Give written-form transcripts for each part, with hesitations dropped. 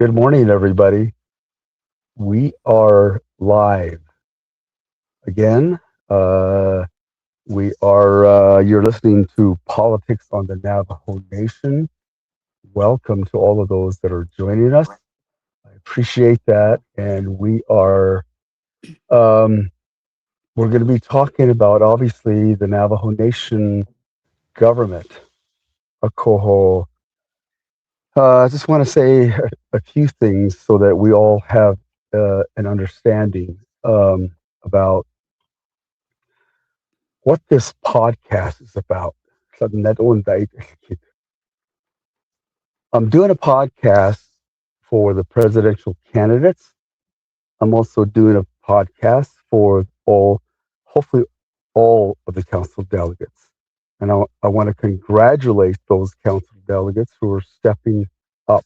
Good morning, everybody. We are live again. Uh, you're listening to Politics on the Navajo Nation. Welcome to all of those that are joining us. I appreciate that. And um, we're going to be talking about, obviously, the Navajo Nation government. Akoho. I just want to say a few things so that we all have an understanding about what this podcast is about. I'm doing a podcast for the presidential candidates. I'm also doing a podcast for hopefully all of the council delegates. And I want to congratulate those council delegates who are stepping up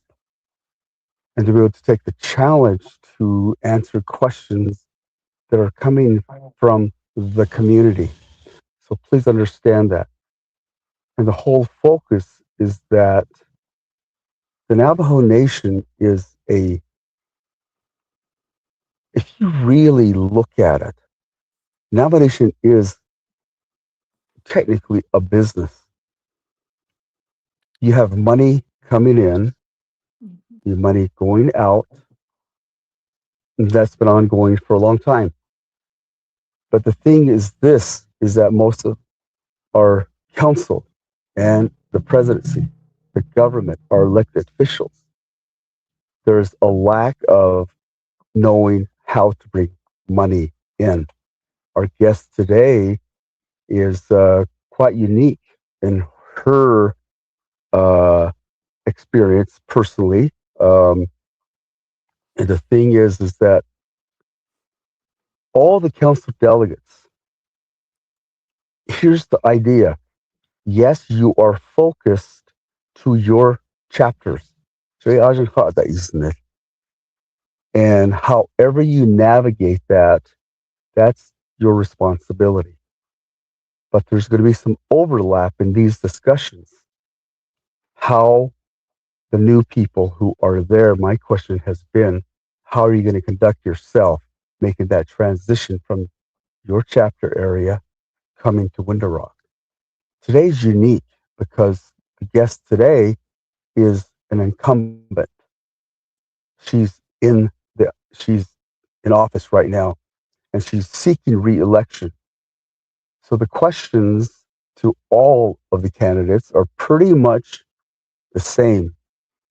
and to be able to take the challenge to answer questions that are coming from the community. So please understand that. And the whole focus is that the Navajo Nation is if you really look at it, Navajo Nation is technically a business. You have money coming in, your money going out, and that's been ongoing for a long time. But the thing is that most of our council and the presidency, the government, are elected officials. There's a lack of knowing how to bring money in. Our guest today is quite unique in her experience personally. And the thing is that all the council delegates, here's the idea. Yes, you are focused to your chapters. And however you navigate that, that's your responsibility. But there's going to be some overlap in these discussions. How the new people who are there, my question has been, how are you going to conduct yourself making that transition from your chapter area coming to Window Rock? Today's unique because the guest today is an incumbent. She's she's in office right now, and she's seeking re-election. So the questions to all of the candidates are pretty much the same.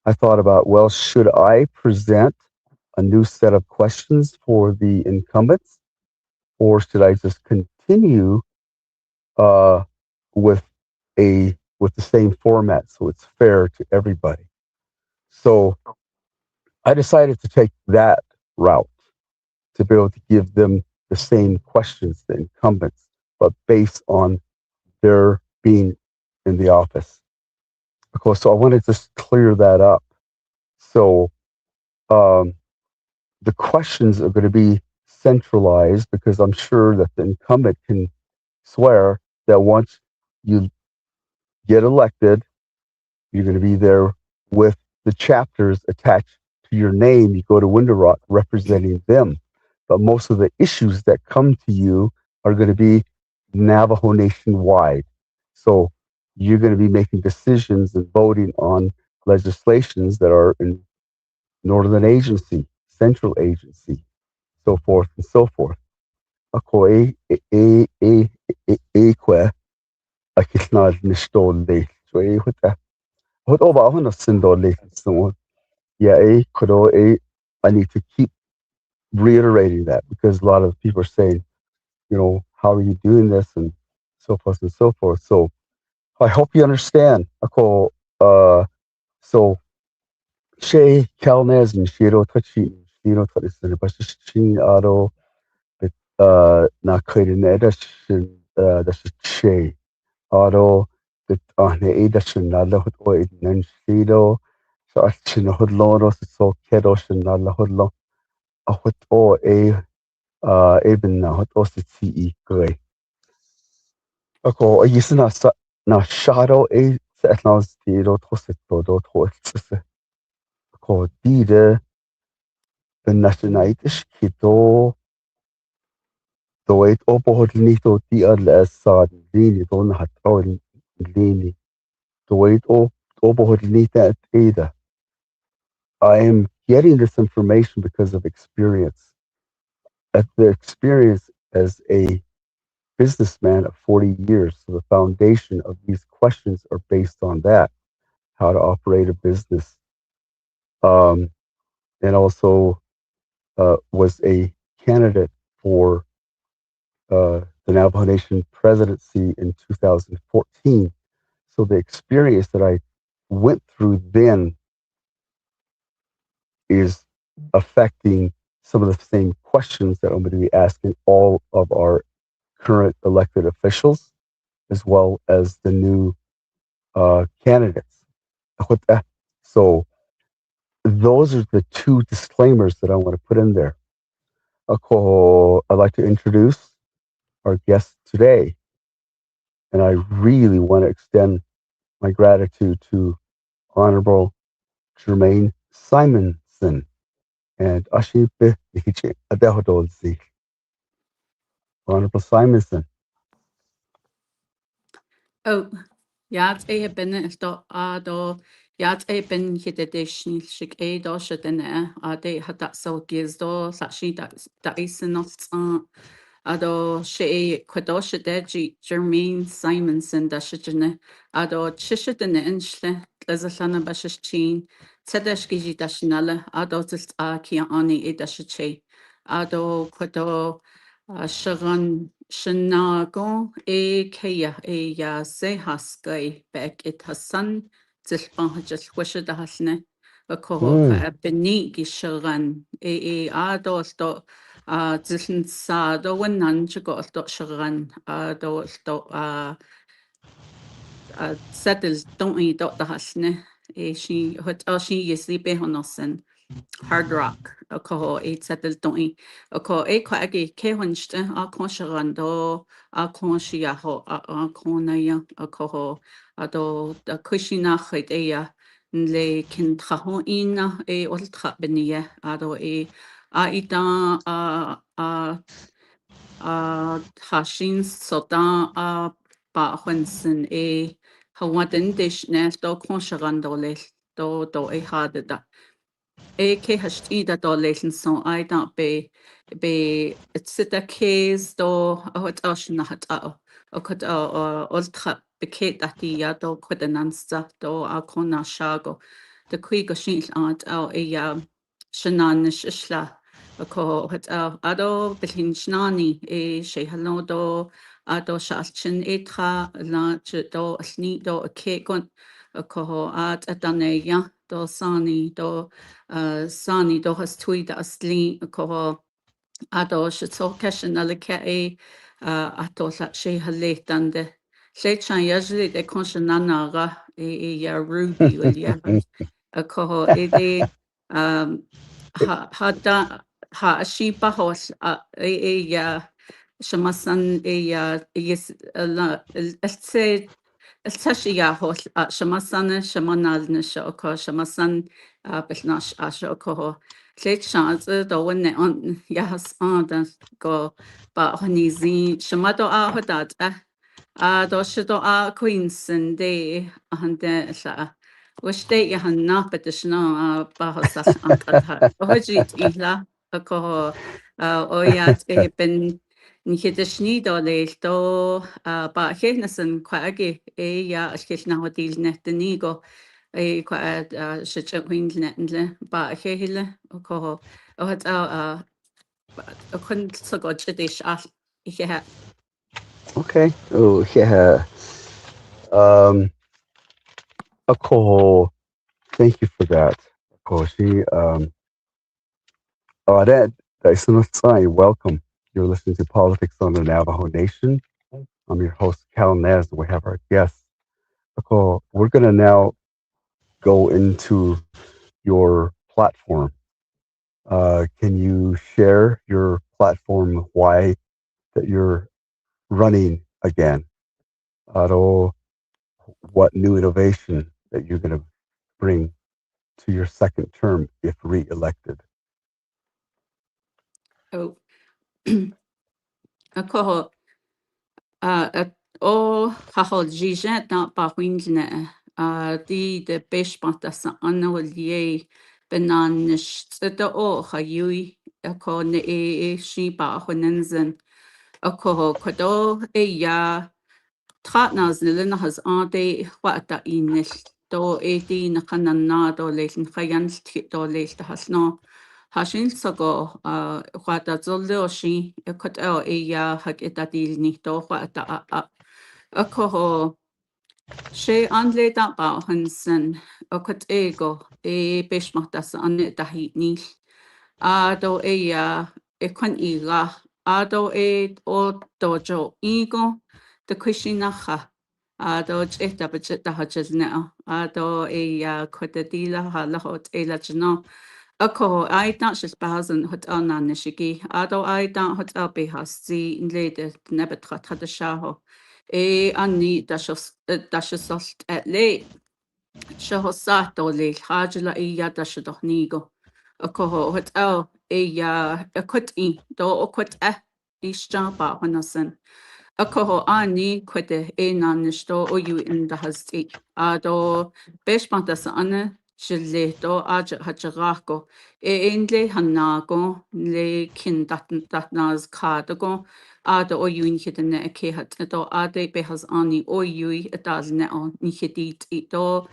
I thought about, well, should I present a new set of questions for the incumbents, or should I just continue uh, with with the same format so it's fair to everybody? So I decided to take that route to be able to give them the same questions, the incumbents, but based on their being in the office. Of course, so I wanted to just clear that up. So um, the questions are going to be centralized because I'm sure that the incumbent can swear that once you get elected, you're going to be there with the chapters attached to your name. You go to Window Rock representing them. But most of the issues that come to you are going to be Navajo Nation wide. So you're going to be making decisions and voting on legislations that are in Northern Agency, Central Agency, so forth and so forth. Ako kwe akisnad nishtole. So what over on a sindole so yeah I need to keep reiterating that because a lot of people are saying, how are you doing this and so forth and so forth. So I hope you understand. Ako so Shay Kalnez and Shiro Tachi Shiro Tachi Bashin Aro na Kaiden Edashin Shay Aro that on the Edashin Nalahut or Nan Shiro so Achin Hudloro so Kedoshin Nalahudlo a hut or a even na hut or CE gray. Ako ayun na shadow a sa etnos tiro tosit todo toit. ako dide the nationalities kito doit opohodlito ti adla sa lini don hatawin lini doit opohodlita at ada. I am getting this information because of experience. At the experience as a businessman of 40 years. So the foundation of these questions are based on that, how to operate a business. Um, and also was a candidate for the Navajo Nation presidency in 2014. So the experience that I went through then is affecting some of the same questions that I'm going to be asking all of our current elected officials, as well as the new candidates. So those are the two disclaimers that I want to put in there. I'd like to introduce our guest today, and I really want to extend my gratitude to Honorable Germaine Simonson and Ashipe Adehodolzi. Honorable Simonson. Oh, yaat bin sto do yaat bin hidedish shik do shitene de hata so gizdo sashi da isenot ado she kwadosh deji Germaine Simonson da shitene ado chishitene inshle lazalana bashichin tsedesh giji dashnala ado zist ki ani edashiche ado kwado Shagan Shanago Kaya ya se haskai back it Hassan Zilpan just wish the hasne a coho beni gishagan ado sto Ziln sa do when none go sto shagan do sto settles don't eat dot the hasne she hot she is sleeping on us hard rock a ko e settle doi a ko e ko agi ke hunchte a ko sharando a ko shia ho a ko na ya a ko ho a do da kushina khit e ya le kin traho ina e ultra benia a do e a ita hashin soda a ba hunsen e hawaden dish ne do ko sharando le do e hada ke hasti da do leichen so I don't be it's sit a case do hot ocean hat o could ultra beket at the do could an answer do a kona shago the quick shin art shanan shishla a ko hat ado bilhin shnani she hallo do ado shalchin etra la do sni do a cake on a ko at adane do sani do has tweed as lí có adó se tó cean a le ce é ató sé ha léitande. Léit an jeslí é con se nanága é Ruby bhfuil a có é dé ha a sí bahos é se san é sé Tashi hol shamasana shamanalna shoko shamasan belnash ashoko late chance do when on yas on go ba honizi shamado hodat do shido queenson de hande sa wish de yahan napetishna bahosal antata ohjit ihla ako oyat ben Ní chéad a snídá léil dó ba chéna san chuige é a chéil náhodíil net den ní go é se chuin netan le ba a chéile có a chun sa god se dééis all I chéthe. Okay. Oh, yeah. Ako, thank you for that. Ako, that's not sign. Welcome. You're listening to Politics on the Navajo Nation. I'm your host, Cal Naz. We have our guests. Ako, we're going to now go into your platform. Can you share your platform, why that you're running again? What new innovation that you're going to bring to your second term if re-elected. Oh, ako o hahol jijet na pahuinjne di de beshpata sa anawaliye benanish tsita o hayui ako ne shi ba hunenzen ako kodo ya Tratnas nilin has ade what da inil do di na kanana do leitin chayan do leil da has no hashin sago what da zoldo shi kot ya hag etadil ni do what da ako she anle da ba hansen kot ego beshmatas an da hit ni do ya kon ila do o dojo ego the Kushinacha, do Cheta Bacheta Hutches now, do Quatadila Halahot Elachino, a co I don't just Bahasan Hot Anna Nishiki, Ado I don't hot Albehas, see in later Nebetrat had the Shaho, Anni Dashasost at late, Shahosato late, Hajula Yadashadoh Nigo, a coho hot a quit do o quit Ishjaba Honasan. Ako ani kwete na nisto o yu in the hasti. Ado beshmata sa ane shileto aja hachagako. Inle hanago le kin datnaz kadago. Ado o yu in hitene ke hatneto ade behas ani o yu etaz ne on nihidit ito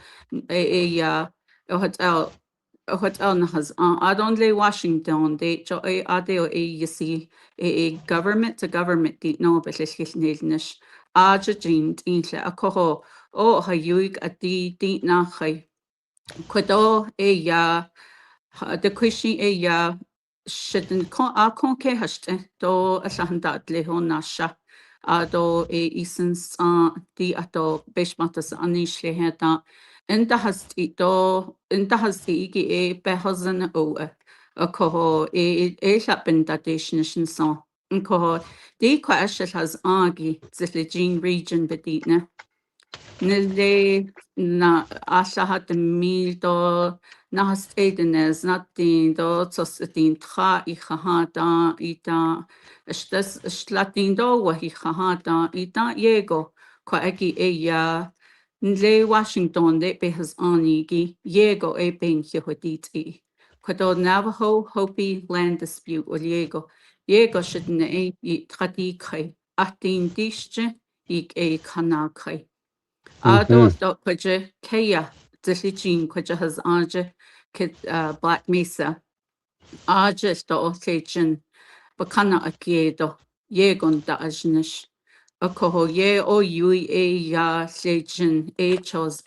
ya o hat hotel na has adon le Washington de jo adeo you see government to government di no but les nilnish aja jin inle a coho o ha yuig a di na chai quado ya de quishi ya shidden con ke haste do a sahanda le hon nasha do isens di ato beshmatas anishle heta Inta has igi behazan o a coho shapin that destination song. Coho de question has agi zitli Jean region beditne. Nile na asha hat de mil do na has edenes not din do tos din tra I chahata ita estes slatin do wa hi chahata ita yego kwa egi Nle Washington de behas anigi yego ben hihoditi. Quado Navajo Hopi land dispute o yego should ne tradi kai atin dische ik kanakai. Ado do kwaje kaya zisichin kwaje has anje kid Black Mesa aje sto sejin bakana akiedo yegon da ajnish. A coho ye o yui ya sejin chos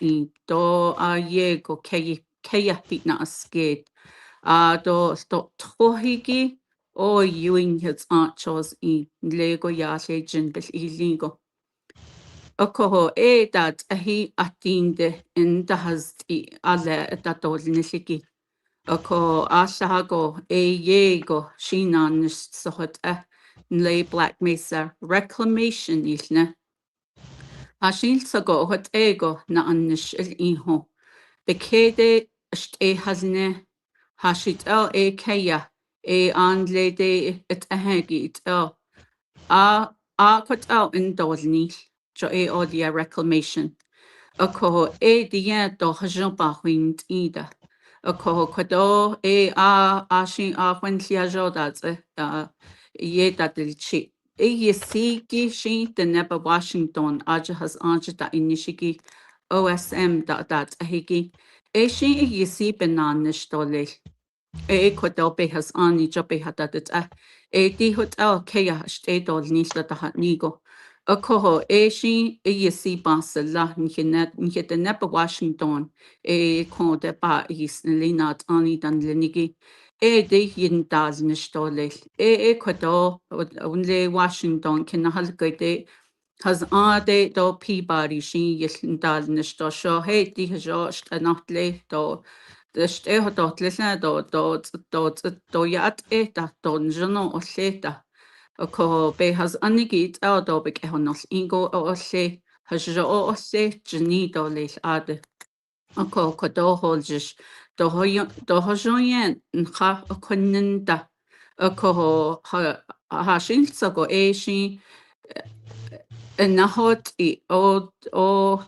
do yego keya pitna skate do sto trohigi o yuin his chos lego ya sejin bis iligo. A coho dat hi atinde in the has ale datol nisiki. A co asago yego shinan sohot Nle Black Mesa reclamation isne. Ashil sago hot ego na anish il iho. Bekede hazne hashit kaya anle de et ahegi it a kot in dolni jo odia reclamation. A ko dia do hajon pa wind ida. A ko kodo ashin when jodat ye dat chi. Sigi shi the neba Washington aja has anja da inishigi OSM dat ahigi. Shi si benan nishtole. Kodo be has ani jobe hadadet di hotel kea stedol nisla da hat nigo. A coho shi si basala nke the neba Washington con de ba is linat ani dan linigi. De yin daz nishtole. Kodo unle Washington kin halgate has de do Peabody shi yelin dal nishto sho di hajost anatle do dot listen do yat don jono o leta. A co be has anigit do big ehonos ingo o le has o le geni do le ade. ako kodoholjish dohojoyen ncha akunninda ako hashin sago eshi nahoti o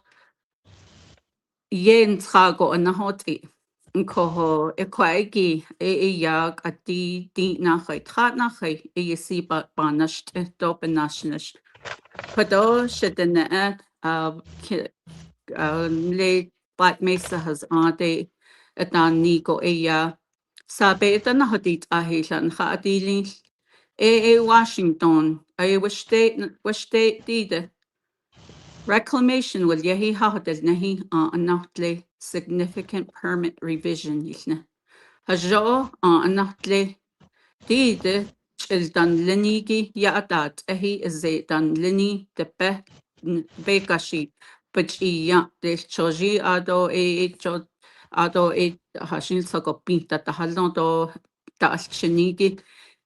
yen trago nahoti Nkoho ekwaigi yag di nachai trat nachai si banasht do benashnish Pado shedene le Black Mesa has ade etan nigo sabe etan hadit ahilan ha adilin Washington wishte dide reclamation will yehi hadel nehi anatle significant permit revision yilne hajo anatle dide chil dan linigi ya adat dan lini de bekashi but de choji ado hashin sako pinta tahalno do ta alchinigi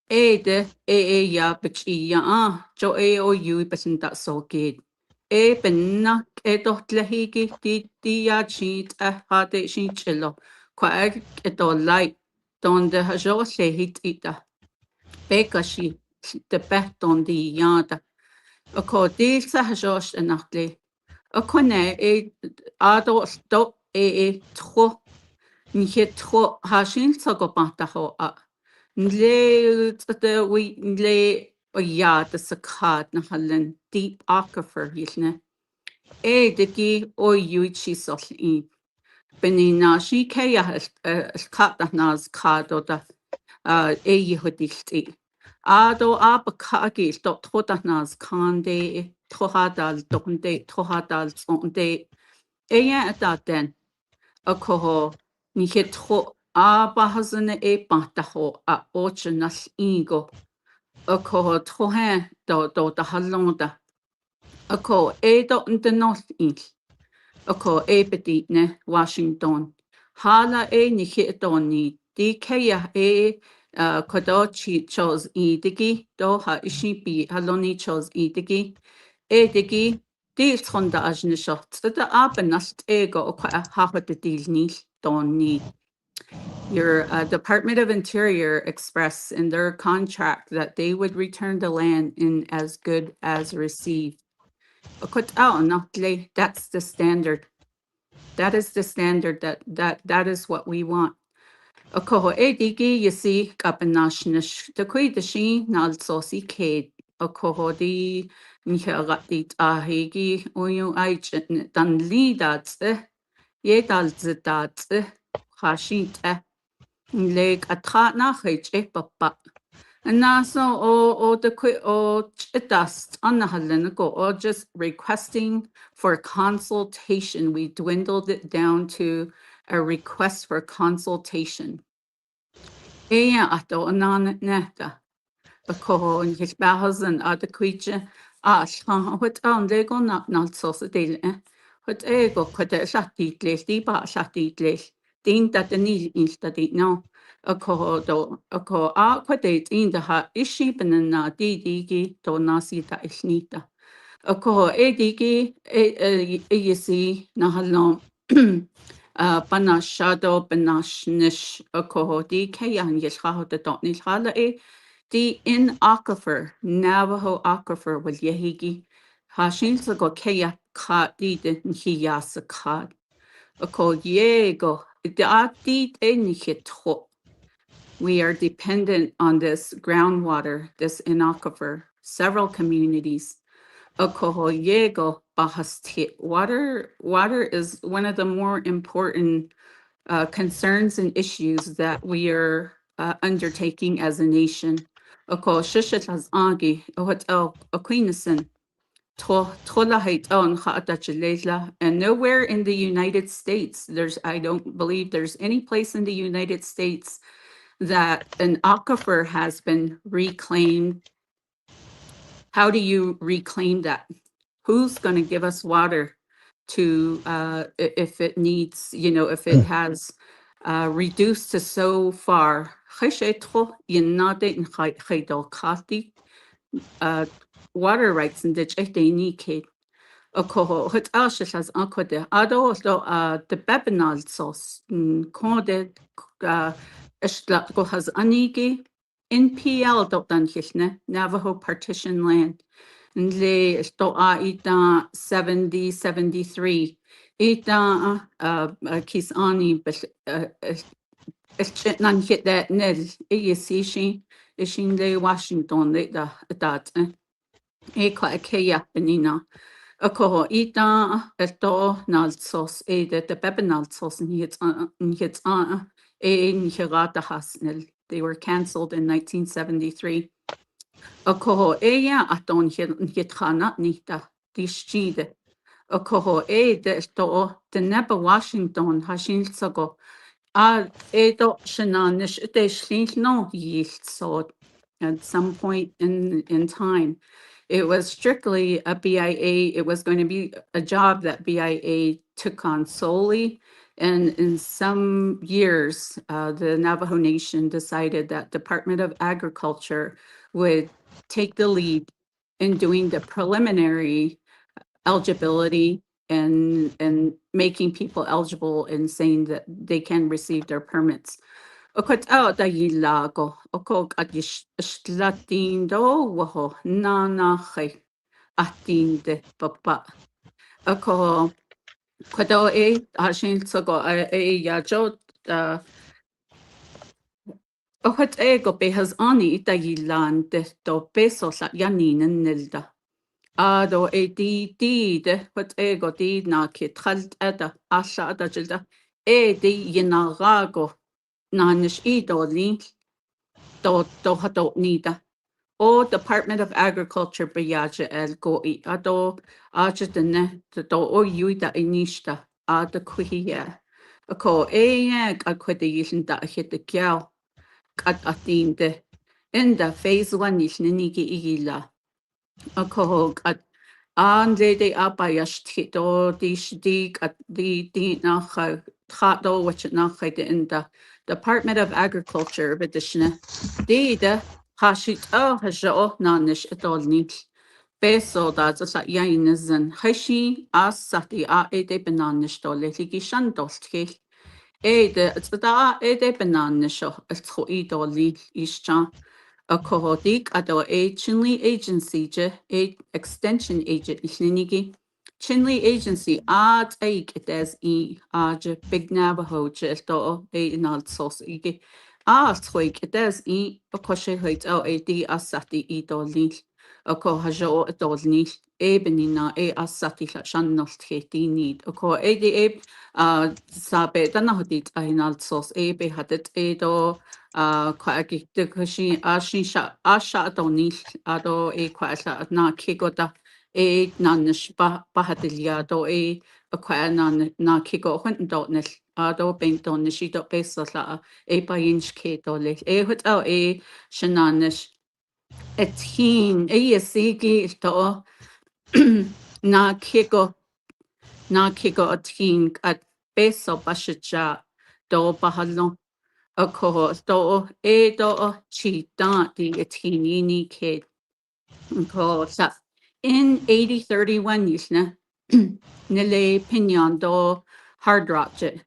ya but jo o yu besinta so gate benna dotlehigi di ya cheat hade shi chilo kwa lai donde hajo lehit ita bekashi de beton di yada ako di sa hajosh enakle akone ado sto tro nye tro hashin sago bataho nle de we nle ya de sakat na halen deep aquifer yilne deki o yuichi sol benina shi kaya kat nas kado da yehudilti ado abakagi dot trodanas kande trohadal donde trohadal sonde eya ataten akoho nihetro abahazane pataho ochenal ingo akoho trohe do da halonda ako do the north east ako beditne Washington hala nihitoni di kaya kodochi chose idigi do ha ishipi haloni chose idigi digi di tronda ajne shot da abenast ego o kwa ha de deal ni don ni your Department of Interior expressed in their contract that they would return the land in as good as received. That's the standard. That is the standard. That is what we want. Ako digi you see kapanashnish the kui the shi nal sosi kate. Ako di nihagat ahigi uyu aich dan li that's ye dal that's hashit leg atrat nach papa. And now so or the quick or dust on the halinago or just requesting for consultation. We dwindled it down to a request for consultation. Ato anan neta. Ako in his bahas and other creature what on lego not so sedil what ego could a shati place deepa shati place. Think that the need is study no. Ako do ako quadate in the ha ishi banana digi do nasita isnita. Ako digi you see nahalom panashado panashnish ako di kayan yeshaho the dot nilhala the in aquifer Navajo aquifer with yehigi hashin sago kaya ka di de hiyasa ka ako yego we are dependent on this groundwater, this in aquifer, several communities. Water is one of the more important concerns and issues that we are undertaking as a nation. And nowhere in the United States, I don't believe there's any place in the United States that an aquifer has been reclaimed. How do you reclaim that? Who's going to give us water to if it needs, if it has reduced to so far? Water rights and koho het ashes as ankode ado so the bebenal sauce konde estlat go has anigi in PL dot dan hilne Navajo partition land nle sto ita 70-73 ita kis ani nan hit that nel ishin le Washington le that kwa keya benina koho ita esto nalsos de bebenalsos in hits in hirata hasnel. They were cancelled in 1973. Koho eya aton hitrana nita dishide. Koho de esto de neba Washington hashin sago. Edo shenanish de shlink no yield so at some point in time. It was strictly a BIA. It was going to be a job that BIA took on solely. And in some years, the Navajo Nation decided that Department of Agriculture would take the lead in doing the preliminary eligibility and making people eligible and saying that they can receive their permits. Okot da yilago, okok adishlatindo waho, na atinde papa. Ako kwado ashin sogo yajo okot go behas ani da yilan de do beso sa yaninen nilda. Do di de what go di na kit khalt ada asha da jilda di yinarago nanish idolin do hato nida. O Department of Agriculture Bayaja el Goi Ado Ajadane the do o yuida inishta Ada Kuhia. A ko ag a quidation da hit the gal at atin de in the phase 1 is niniki igila. A ko at an de abayashto di at di nach do which nach in the Department of Agriculture bedishne de hashit hajo nanish etolnik beso da sa yainzen hashi as sati ede benanish to legi shandostke ede da ede benanisho etro idoli ischa a kohodik ado Chinley agency je extension agent ishnigi Chinley agency ad aik it as je big Navajo je do inal sos ige twig it as a koshe hoit asati idolni a ko hajo idolni benina asati shan nost heti need a ko sabe danahadit inal sos be hadet do kwagi de kashi asha doni ado kwasa na kigoda nanish bahadilia do kwa na kigo huntdotnil ado benton nishi do besala bainch ketole hut shananish teen sigi to na kigo a teen at beso bashaja do bahalon a ko do do chi di a teenini kid ko sa in 8031 yisna nile Pinon do hard rocket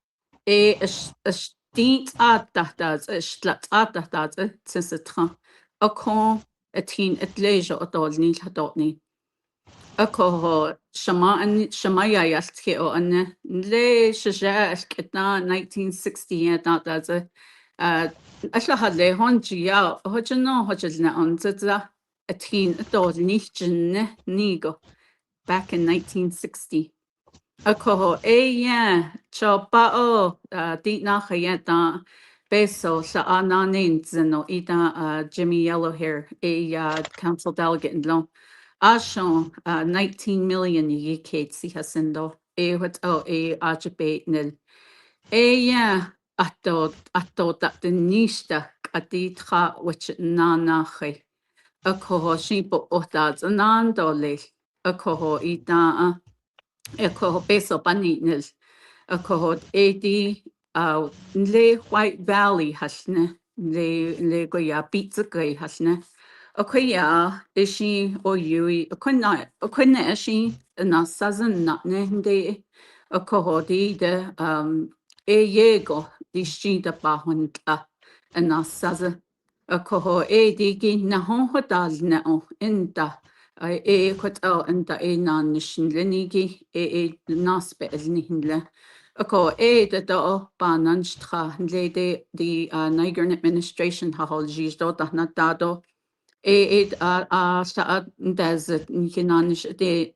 a steet das a slat das since a tran a con a teen at leisure at all need hadotni a ko shamaya yastke o an le shaja sketna 1960 that's a ashla hadle honjia hojno hojna on zza a teen at all nicht nigo back in 1960. A koho cho pa di nachayeta beso sa ananin zeno ita Jimmy Yellowhair council delegate in long ashon 19 million yikate si hasindo what ajabate nil ato that the nista aditra which na nache a koho shipo otaz anandole a koho ita a koho beso panitnil a koho le White Valley hasne le goya pizza gay hasne a koya ishi o yui a kunna ishi na sazan na nehde a kohodi de yego di shida bahunta and na saza a koho digi na hon hodal na o inda kwat inda na nishin lenigi naspe nihinle a ko de do banan stra lede the Niger administration ha hol jisto da na dado sa des hinanish de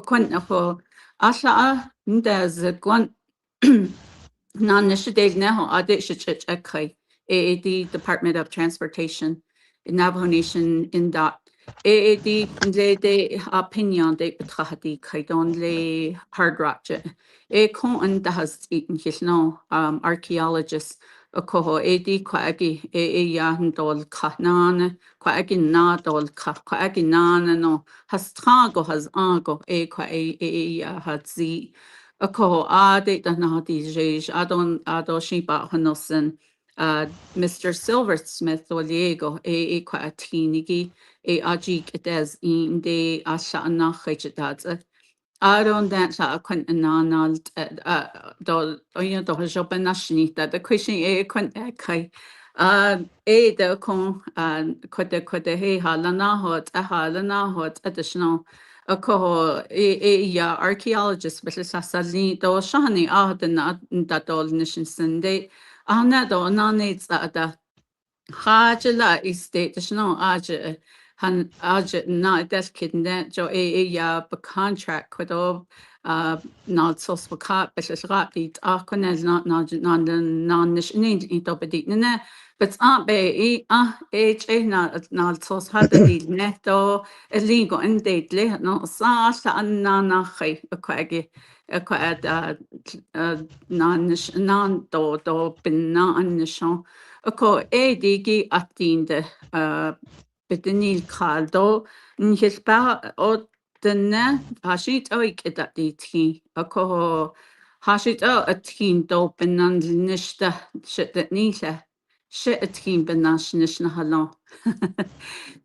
kwan ho asa des kwan non nishadeg neho audit shich ekhay the Department of Transportation in Navajo Nation in that AAD de opinion de betrahadi kaidon le hard rock kon and has eaten his no archaeologists a koho AD kwagi ya dol kanan kwagi na dol kwagi nan no has trago has ango kwa ya hat zi a ko ade da na di jej adon shiba hanosen Mr. Silversmith o Diego kwa atinigi ajik des in de asha nachhetad Aron that a quint anal do oya do job nashnita the question quint kai de con quite he halana hot a halana hot additional a ko ya archaeologist but sasali do shani den that all nation sunday ana do na needs that Hajala is state the snow aja han aja na des kidne jo ya be contract with all not so spakat but es rat dit akon not non nishnin into bedit ne but be na so had di netto ligo in date le no sa an na khay akwagi akwad non do bin na an nishon Ako digi atinde bedenil kaldo nhilpa o denne hashit oik edat ti ako hashit o a team do benan nishta shit that nila shit a team benash nishna halon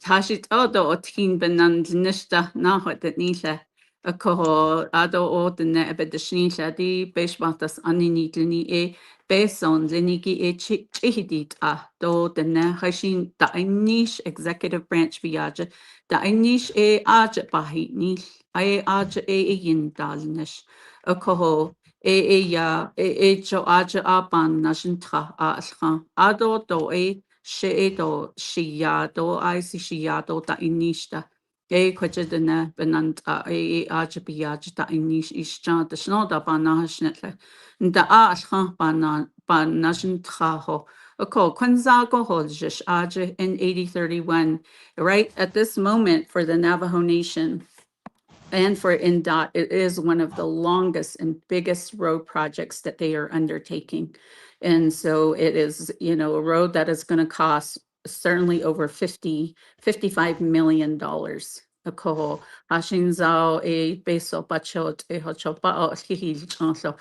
hashit o do a team benan nishta na hot that nila ako ado o denne ebed the shnila di beshmatas aninitli Beson linigi chihidit do the hashin da niche executive branch viaja da niche aja bahi niche aja yin dalnish a koho ya jo aja aban nashin tra alcha ado do she do shia do si shia do da nishta kwaja dana benant aja biaja da niche ischa the snow da banahashnetle da alcha ban nashin traho. Ako Kwanzago Holjish Aja in 8031, right at this moment for the Navajo Nation and for INDOT, it is one of the longest and biggest road projects that they are undertaking. And so it is, a road that is going to cost certainly over $55 million. Ako Hashinzao beso bachot hochopa hihil chanso.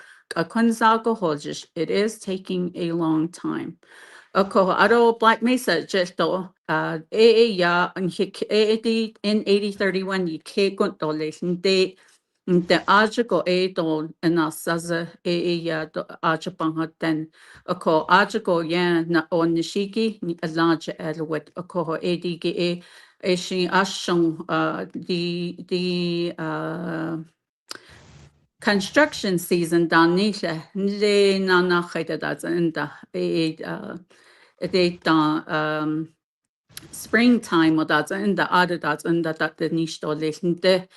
It is taking a long time. Ako aro Black Mesa jesto ya in 8031 you ke kontole de aja ko do na saza ya do aja panghaten ako aja ko ya na on nishiki ni alaja elwet ako ge shi ashong the construction season danisha le na na khayda da inda springtime or that's in the other that's in that the niche to the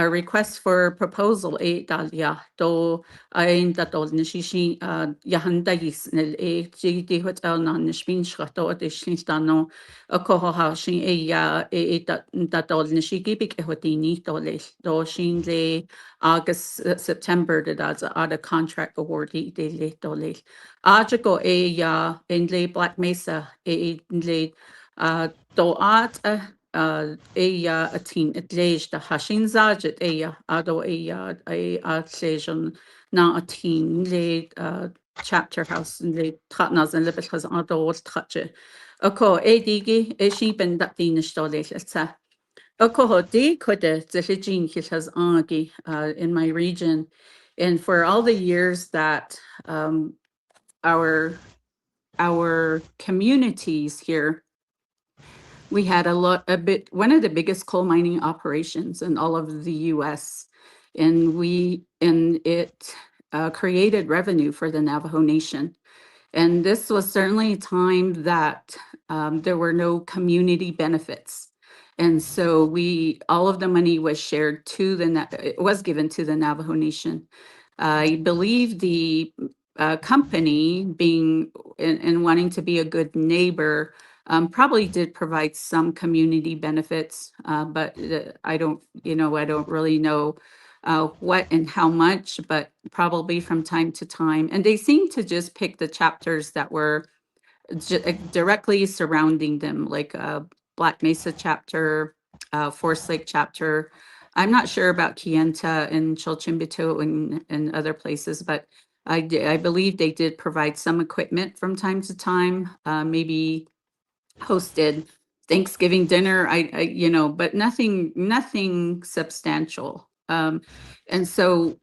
request for proposal dalia do in that all nishi yahanda is gd hotel na nishbin shrato addition stano a koho housing that all nishi gibik hotini do shin le August September that's a contract awardee de le dole ajago ya in le Black Mesa le do at a team at leis the hashin zajet ado lesion na a team le chapter house and le tratnas and libet has ado trache. Ako digi she ben that dinish do le Okohoti kote zeshijin hishas angi in my region. And for all the years that our communities here, we had one of the biggest coal mining operations in all of the US. And it created revenue for the Navajo Nation. And this was certainly a time that there were no community benefits. And so all of the money was shared it was given to the Navajo Nation. I believe the company being and wanting to be a good neighbor probably did provide some community benefits, but I don't really know what and how much, but probably from time to time. And they seem to just pick the chapters that were directly surrounding them, like Black Mesa chapter, Forest Lake chapter. I'm not sure about Kienta and Chilchimbito and other places, but I believe they did provide some equipment from time to time, maybe hosted Thanksgiving dinner. But nothing substantial. And so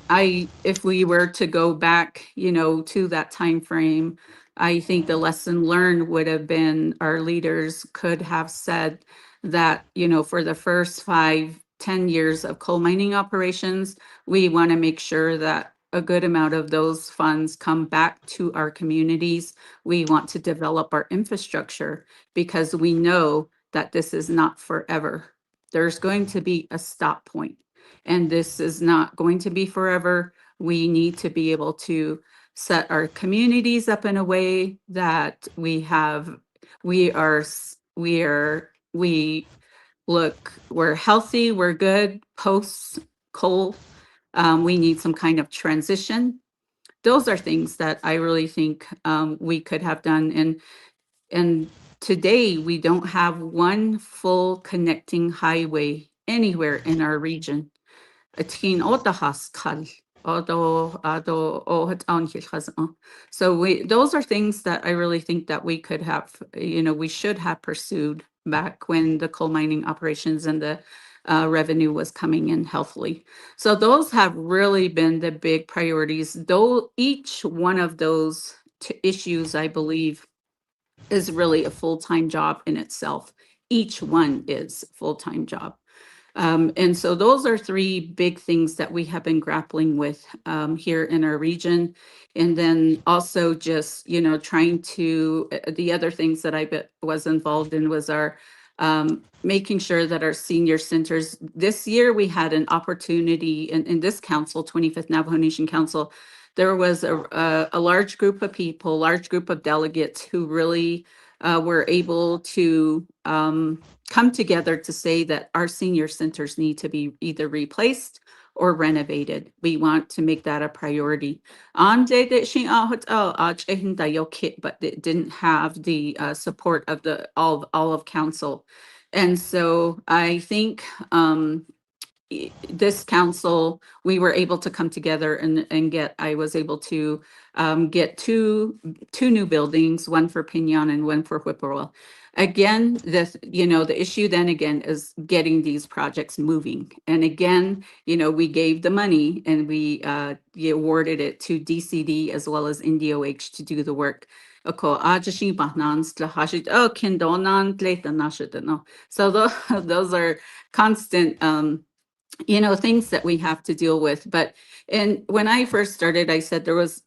if we were to go back, to that time frame, I think the lesson learned would have been our leaders could have said that, for the first 5-10 years of coal mining operations, we want to make sure that a good amount of those funds come back to our communities. We want to develop our infrastructure because we know that this is not forever. There's going to be a stop point. And this is not going to be forever. We need to be able to set our communities up in a way that we're healthy, we're good post coal. We need some kind of transition. Those are things that I really think we could have done. And today we don't have one full connecting highway anywhere in our region. Tchin Otahaskal, so those are things that I really think that we could have, we should have pursued back when the coal mining operations and the revenue was coming in healthily. So those have really been the big priorities. Though each one of those issues, I believe, is really a full-time job in itself. Each one is a full-time job. And so those are three big things that we have been grappling with here in our region. And then also just, trying to, the other things that I was involved in was our making sure that our senior centers, this year we had an opportunity in this council, 25th Navajo Nation Council, there was a large group of people, large group of delegates who really were able to come together to say that our senior centers need to be either replaced or renovated. We want to make that a priority. But it didn't have the support of all of council. And so I think this council, we were able to come together and I was able to get two new buildings, one for Pinon and one for Whippoorwill. Again, the issue then again is getting these projects moving. And again, we gave the money and we awarded it to DCD as well as NDOH to do the work. So those are constant things that we have to deal with. And when I first started, I said there's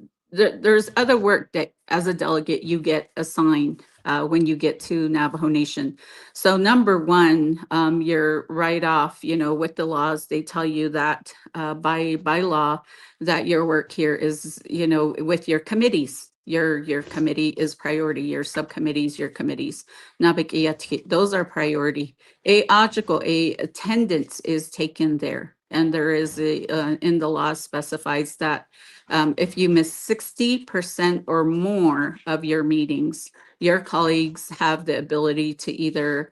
other work that as a delegate you get assigned when you get to Navajo Nation. So number one, you're right off, with the laws, they tell you that by law that your work here is, with your committees. Your committee is priority, your subcommittees, your committees. Those are priority. Attendance is taken there. And there is in the law specifies that if you miss 60% or more of your meetings, your colleagues have the ability to either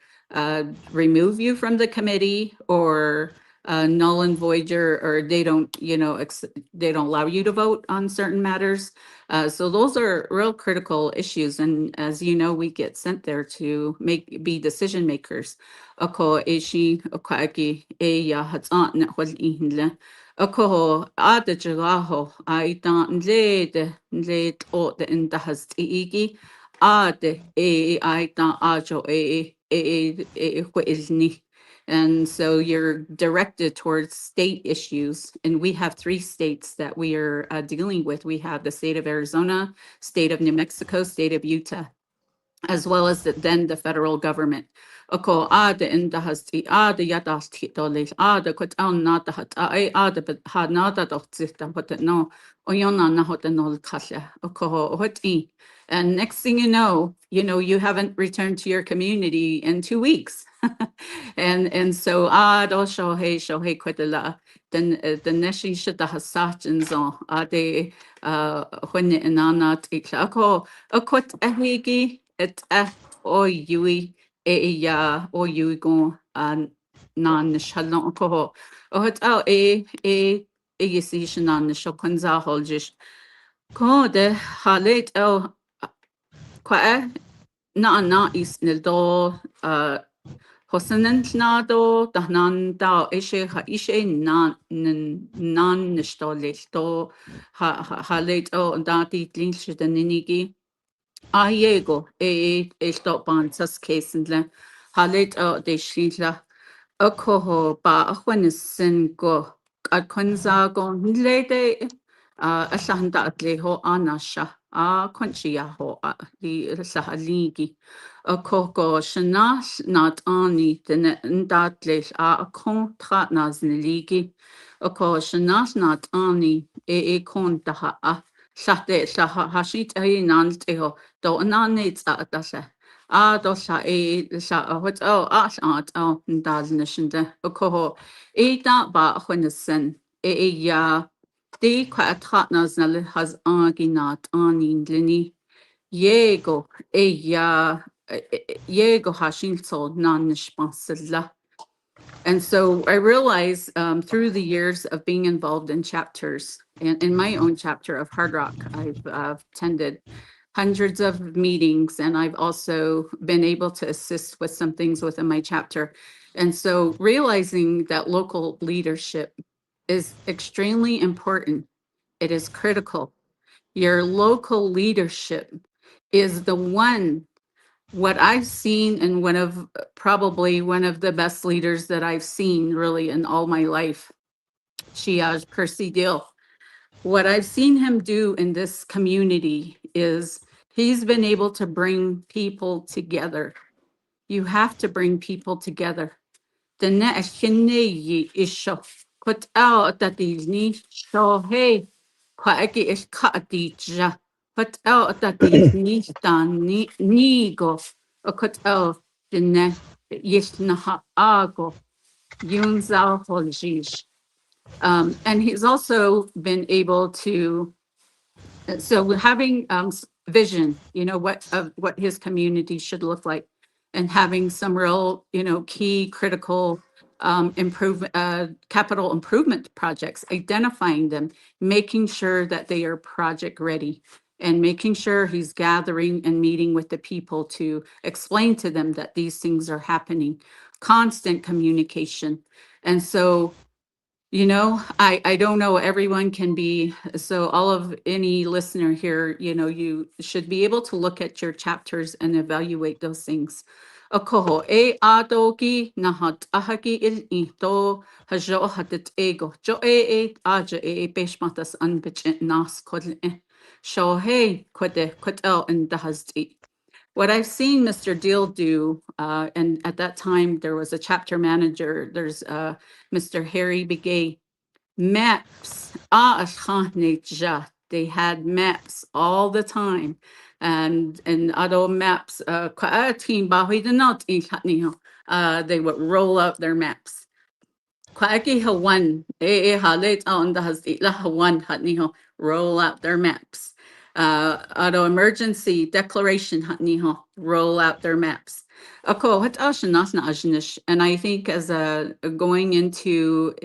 remove you from the committee or null and void or they don't, they don't allow you to vote on certain matters. So those are real critical issues. And as you know, we get sent there to be decision makers. Ako e shi ako aki e ya hatan na hwal ihinle. Ako ada jagaho ai ta nle o de indahas tiigi ade e ai ta ajo hwilni. And so you're directed towards state issues. And we have 3 states that we are dealing with. We have the state of Arizona, state of New Mexico, state of Utah, as well as then the federal government. Ako ada indahasti ada yadasti dolis ada kot on nata hat ada but had nata dotsita but no oyona na hot no kasha oko hoti. And next thing you haven't returned to your community in 2 weeks. And so do shohei kwetala then the neshi shita hasachins on ade when inana tiklako akot ahigi et o yui ya o yui go nan shalon ko o het yisi shanan shokanza holjish ko de halet kwa na is nil do Hosanent na do dahnan da ishe nan nishto to halet dati tlinch the ninigi Aiego stop on sus case and le halet de shila Okoho ba ahwenisin go adkunza go nlede asahanda atleho anasha conchiaho di sahaligi okoko shanas not ani den ndatle contra nazneligi oko shanas not ani conta sate hashit nanteho do nanits atase dosa sa what ndalnishinde okoho da ba hwennesen ya de kwa atratnas na has anginat anin lini yego ya yego hashin so nan nishpansilla. And so I realized through the years of being involved in chapters, and in my own chapter of Hard Rock, I've attended hundreds of meetings, and I've also been able to assist with some things within my chapter. And so realizing that local leadership is extremely important. It is critical. Your local leadership is the one, what I've seen, and probably one of the best leaders that I've seen really in all my life, Chiaj Percy Dill. What I've seen him do in this community is he's been able to bring people together. You have to bring people together. The next isho put out that these ni so hey kwaeki is katija put out that these ni stan ni go o cut out the ne yisna ago yun zao holjish. And he's also been able to so having vision, what his community should look like, and having some real, key critical capital improvement projects, identifying them, making sure that they are project ready, and making sure he's gathering and meeting with the people to explain to them that these things are happening, constant communication. And so I don't know everyone can be, so all of any listener here, you should be able to look at your chapters and evaluate those things. Okoho e adogi nahat ahagi il ito hajo hatit ego jo aja beshmatas unbich nas kodle show hey kodel and dahasti. What I've seen Mr. Deal do, and at that time there was a chapter manager, there's Mr. Harry Begay, maps. They had maps all the time. And other maps, they would roll out their maps. Roll out their maps. Auto emergency declaration roll out their maps. And I think as a going into,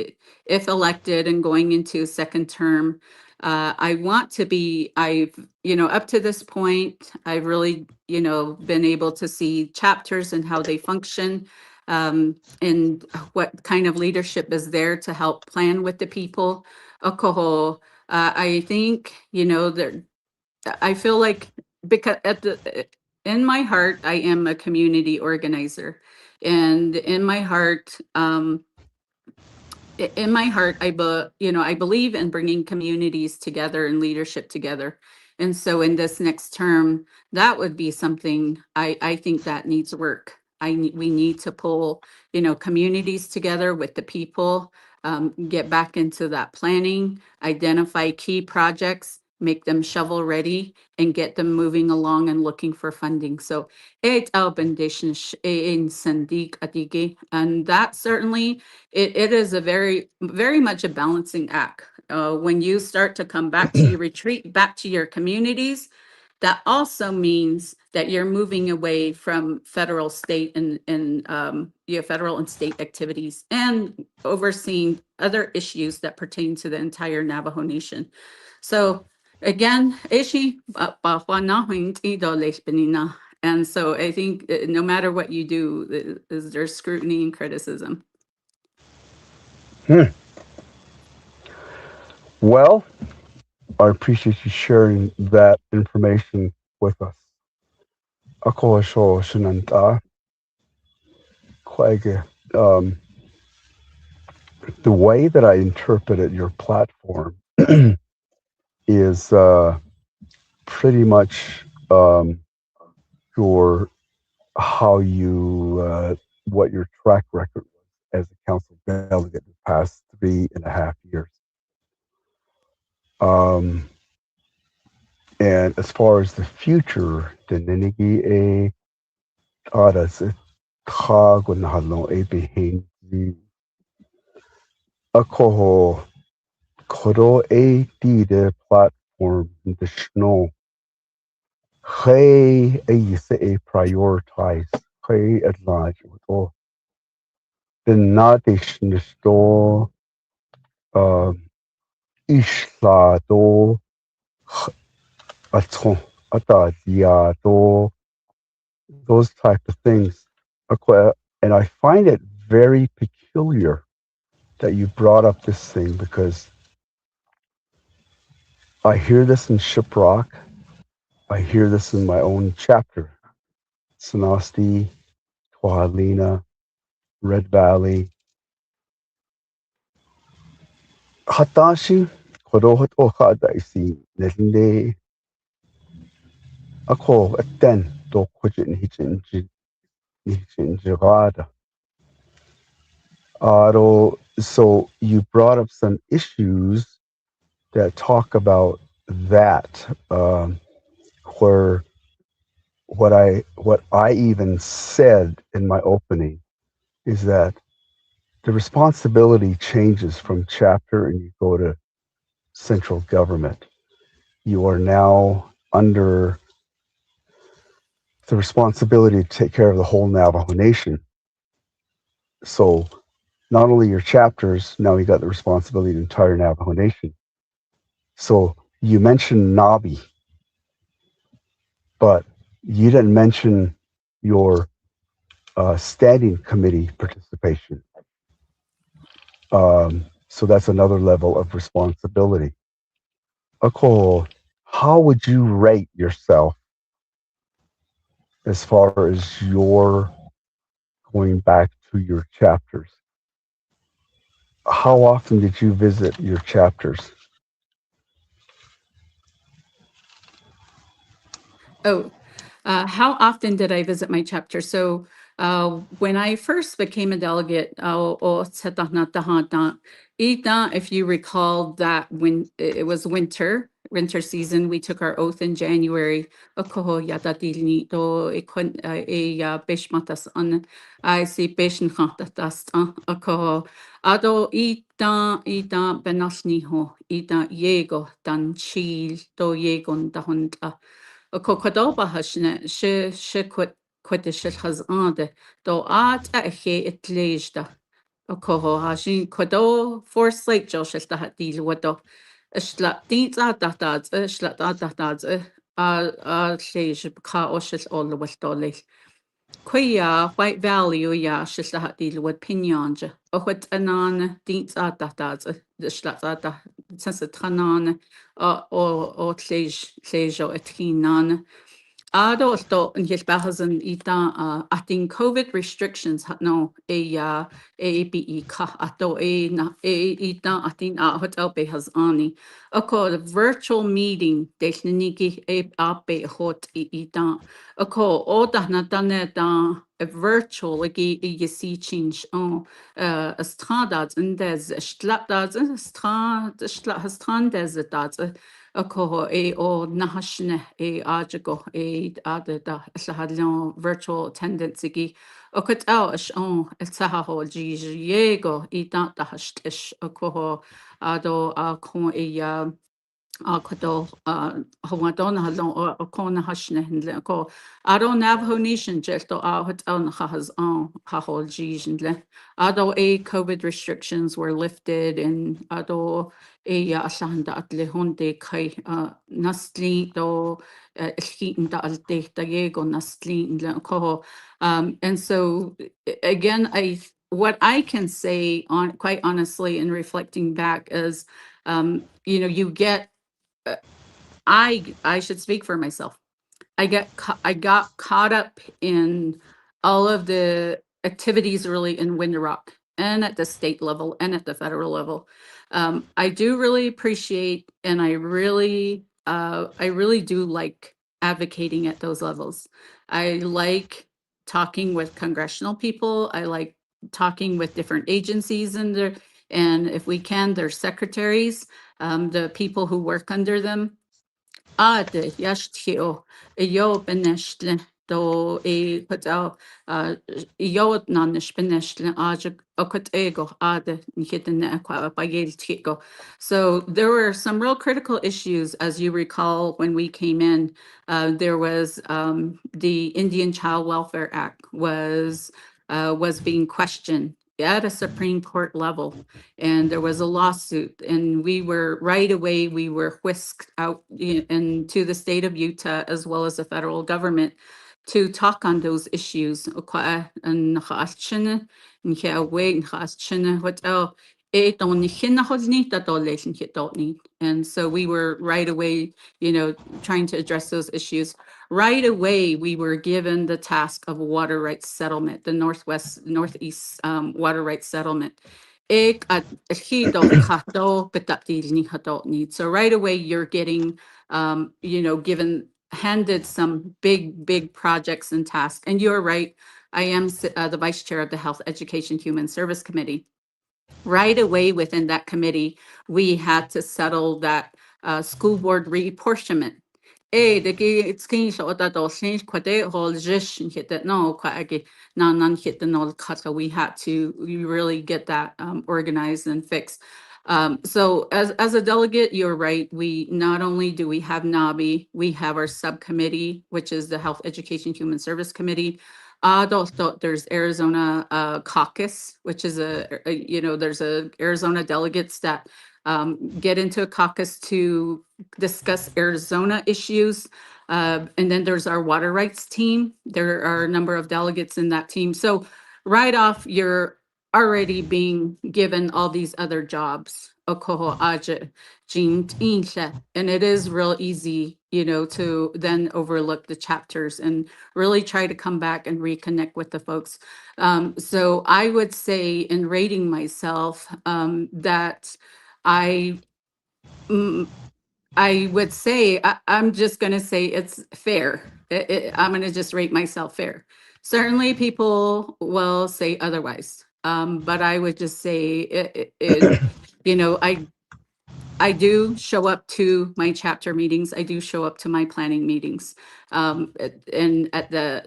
if elected and going into second term, I want to be, up to this point, I've really, been able to see chapters and how they function, and what kind of leadership is there to help plan with the people. I think, there, I feel like, because in my heart, I am a community organizer, and in my heart, I believe in bringing communities together and leadership together. And so in this next term, that would be something I think that needs work. We need to pull, communities together with the people, get back into that planning, identify key projects, make them shovel ready, and get them moving along and looking for funding. So and that certainly, it is a very, very much a balancing act. When you start to come back to your retreat, back to your communities, that also means that you're moving away from federal, state, and federal and state activities, and overseeing other issues that pertain to the entire Navajo Nation. So again, and so I think, no matter what you do, there's scrutiny and criticism. Well, I appreciate you sharing that information with us. Ako so shinanta kwege. The way that I interpreted your platform is pretty much your how you what your track record was as a council delegate the past 3.5 years. And as far as the future, the Ninigi a Taras Kagunhalo a behind a koho Koro a the platform the snow. Hey a prioritize. Hey at large with all the nation store isla do aton atadia do those type of things. And I find it very peculiar that you brought up this thing because I hear this in Shiprock. I hear this in my own chapter. Sanasti, Kohalina, Red Valley. Hatashi, Korohot Oha Daisi, Nelinde, Ako, Aten, Do Kujin Hichin Jirada. So you brought up some issues that talk about that, where what I even said in my opening is that the responsibility changes from chapter and you go to central government. You are now under the responsibility to take care of the whole Navajo Nation. So not only your chapters, now you got the responsibility of the entire Navajo Nation. So you mentioned Navi, but you didn't mention your standing committee participation. So that's another level of responsibility. Ako, how would you rate yourself as far as your going back to your chapters? How often did you visit your chapters? Oh, how often did I visit my chapter? So when I first became a delegate, if you recall that when it was winter season, we took our oath in January. I see patient Ado ita benasniho ita yego dan chil do yegon da hunda. Kokodoba hashne she quit quidishil has ande, do at a he it leisda. O coho ha sin quado for slate joshil da deal wado. Isla deeds at that isla that a leisure ka oshil all the west dolly. Quia White Valley ya shilla deal with Pinonja. O what anan deeds at that the slat at the sense of Tanan or Tlejo et Hinan. Ado in his bahazan ita atin COVID restrictions no a be ka ato na ita atin hotel be has ani. Ako the virtual meeting desniki a hot ita. Ako o da na dane da a virtual like you see change on a stradads and there's slapdads and strad has strand Ako o nahashne ajago ada da sahadlon virtual attendance igi o kut ash on sahaho jiego da hashtish ako ado a kon Kodo Hawadon Halon or Kona Hashne and Ko. Ado Navajo Nation just out on Hahas on Hahol Jijinle. Ado COVID restrictions were lifted and Ado Asanda at Lehonde Kai Nastli do Heaton da Alte Diego Nastli Ko. And so again, what I can say on quite honestly in reflecting back is you get I should speak for myself. I got caught up in all of the activities really in Window Rock and at the state level and at the federal level. I do really appreciate and I really do like advocating at those levels. I like talking with congressional people. I like talking with different agencies and if we can, their secretaries, the people who work under them. Ade yashtio yo benestle do put yo nanish benestle okot ego ade hidden aqua by tigo. So there were some real critical issues, as you recall, when we came in. There was the Indian Child Welfare Act was being questioned at a Supreme Court level, and there was a lawsuit, and we were right away we were whisked out into the state of Utah as well as the federal government to talk on those issues. And so we were right away, trying to address those issues. Right away, we were given the task of water rights settlement, the Northeast water rights settlement. So right away, you're getting, given handed some big projects and tasks. And you're right, I am the vice chair of the Health Education Human Service Committee. Right away within that committee, we had to settle that school board reapportionment. It's king so that all things quite all just hit that no quite none hit the null cut. So we had to really get that organized and fixed. So as a delegate, you're right. We not only do we have NABI, we have our subcommittee, which is the Health Education Human Service Committee. There's Arizona caucus, which is there's a Arizona delegates that get into a caucus to discuss Arizona issues. And then there's our water rights team. There are a number of delegates in that team. So right off, you're already being given all these other jobs. And it is real easy, to then overlook the chapters and really try to come back and reconnect with the folks. So I would say in rating myself that I would say, I'm just going to say it's fair. I'm going to just rate myself fair. Certainly people will say otherwise. But I would just say, I do show up to my chapter meetings. I do show up to my planning meetings. And at the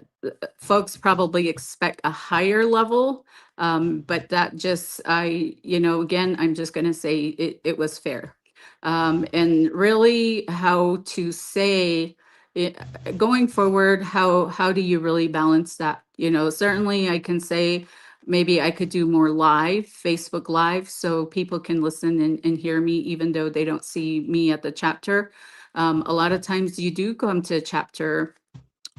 folks probably expect a higher level. But that just, again, I'm just going to say it was fair. And really how to say, i- going forward, how do you really balance that? Certainly I can say maybe I could do more live, Facebook Live, so people can listen and hear me even though they don't see me at the chapter. A lot of times you do come to a chapter.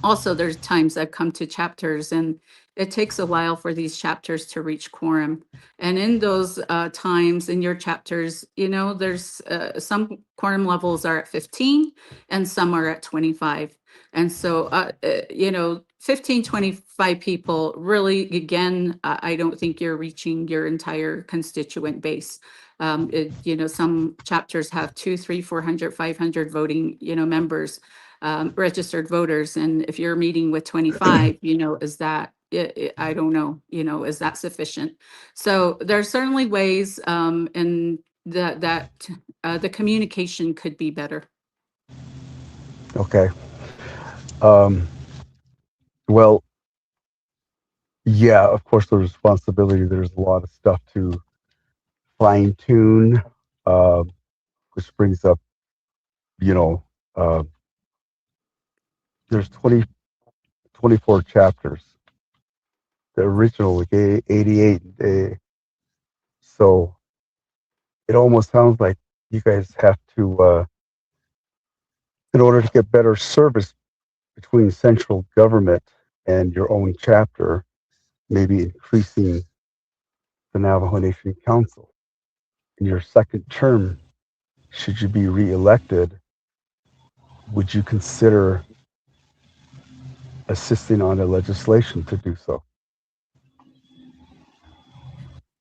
Also, there's times I've come to chapters and it takes a while for these chapters to reach quorum. And in those times in your chapters, there's some quorum levels are at 15 and some are at 25. And so, 15, 25 people really, again, I don't think you're reaching your entire constituent base. Some chapters have 2, 3, 400, 500 voting, members, registered voters. And if you're meeting with 25, is that, I don't know, is that sufficient? So there's certainly ways, and the communication could be better. Okay. Um, well, yeah, of course, the responsibility, there's a lot of stuff to fine tune, which brings up, you know, uh, there's 24 chapters. The original was 88. So it almost sounds like you guys have to, in order to get better service between central government and your own chapter, maybe increasing the Navajo Nation Council. In your second term, should you be reelected, would you consider assisting on the legislation to do so?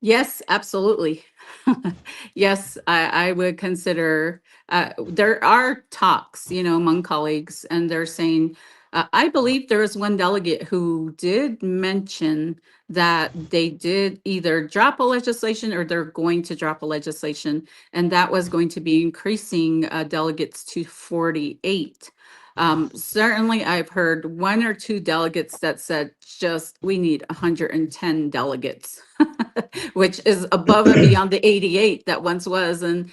Yes, absolutely. Yes, I would consider, there are talks, among colleagues, and they're saying, I believe there was one delegate who did mention that they did either drop a legislation or they're going to drop a legislation, and that was going to be increasing delegates to 48. Certainly, I've heard one or two delegates that said, just, we need 110 delegates, which is above and beyond the 88 that once was. And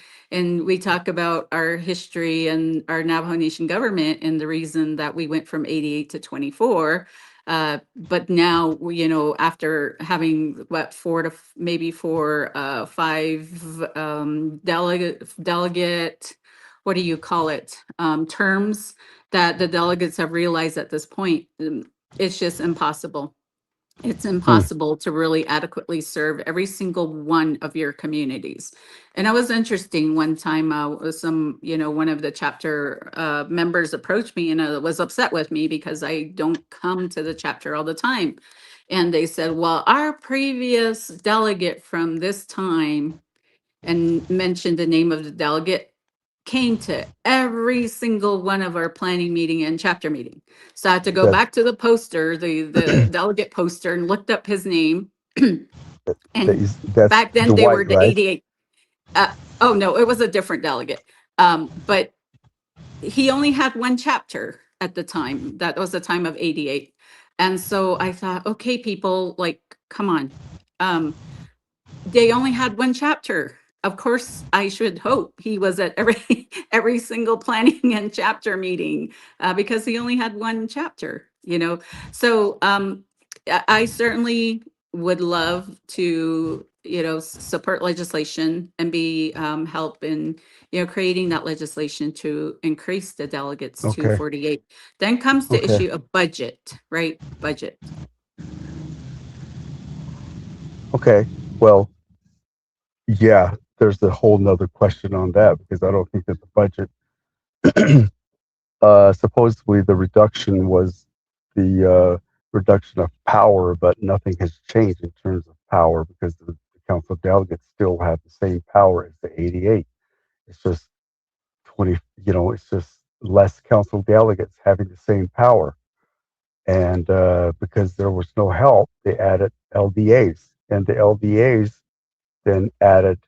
we talk about our history and our Navajo Nation government and the reason that we went from 88 to 24. But now, after having what, maybe four, five delegate, what do you call it, terms that the delegates have realized at this point, it's just impossible. It's Hmm. impossible to really adequately serve every single one of your communities. And it was interesting one time, one of the chapter members approached me and was upset with me because I don't come to the chapter all the time. And they said, well, our previous delegate from this time, and mentioned the name of the delegate, came to every single one of our planning meeting and chapter meeting. So I had to go That, back to the poster, the delegate poster, and looked up his name. And that's back then they were Dwight, the right? 88. Oh no, it was a different delegate. But he only had one chapter at the time. That was the time of 88. And so I thought, okay, people, like, come on. They only had one chapter. Of course, I should hope he was at every every single planning and chapter meeting, because he only had one chapter. So I certainly would love to, support legislation and be help in, creating that legislation to increase the delegates to Okay. 48. Then comes the Okay. issue of budget, right? Budget. Okay. Well, yeah, there's a whole nother question on that because I don't think that the budget, supposedly the reduction was the reduction of power, but nothing has changed in terms of power because the council delegates still have the same power as the 88. It's just 20, it's just less council delegates having the same power. And because there was no help, they added LDAs. And the LDAs then added,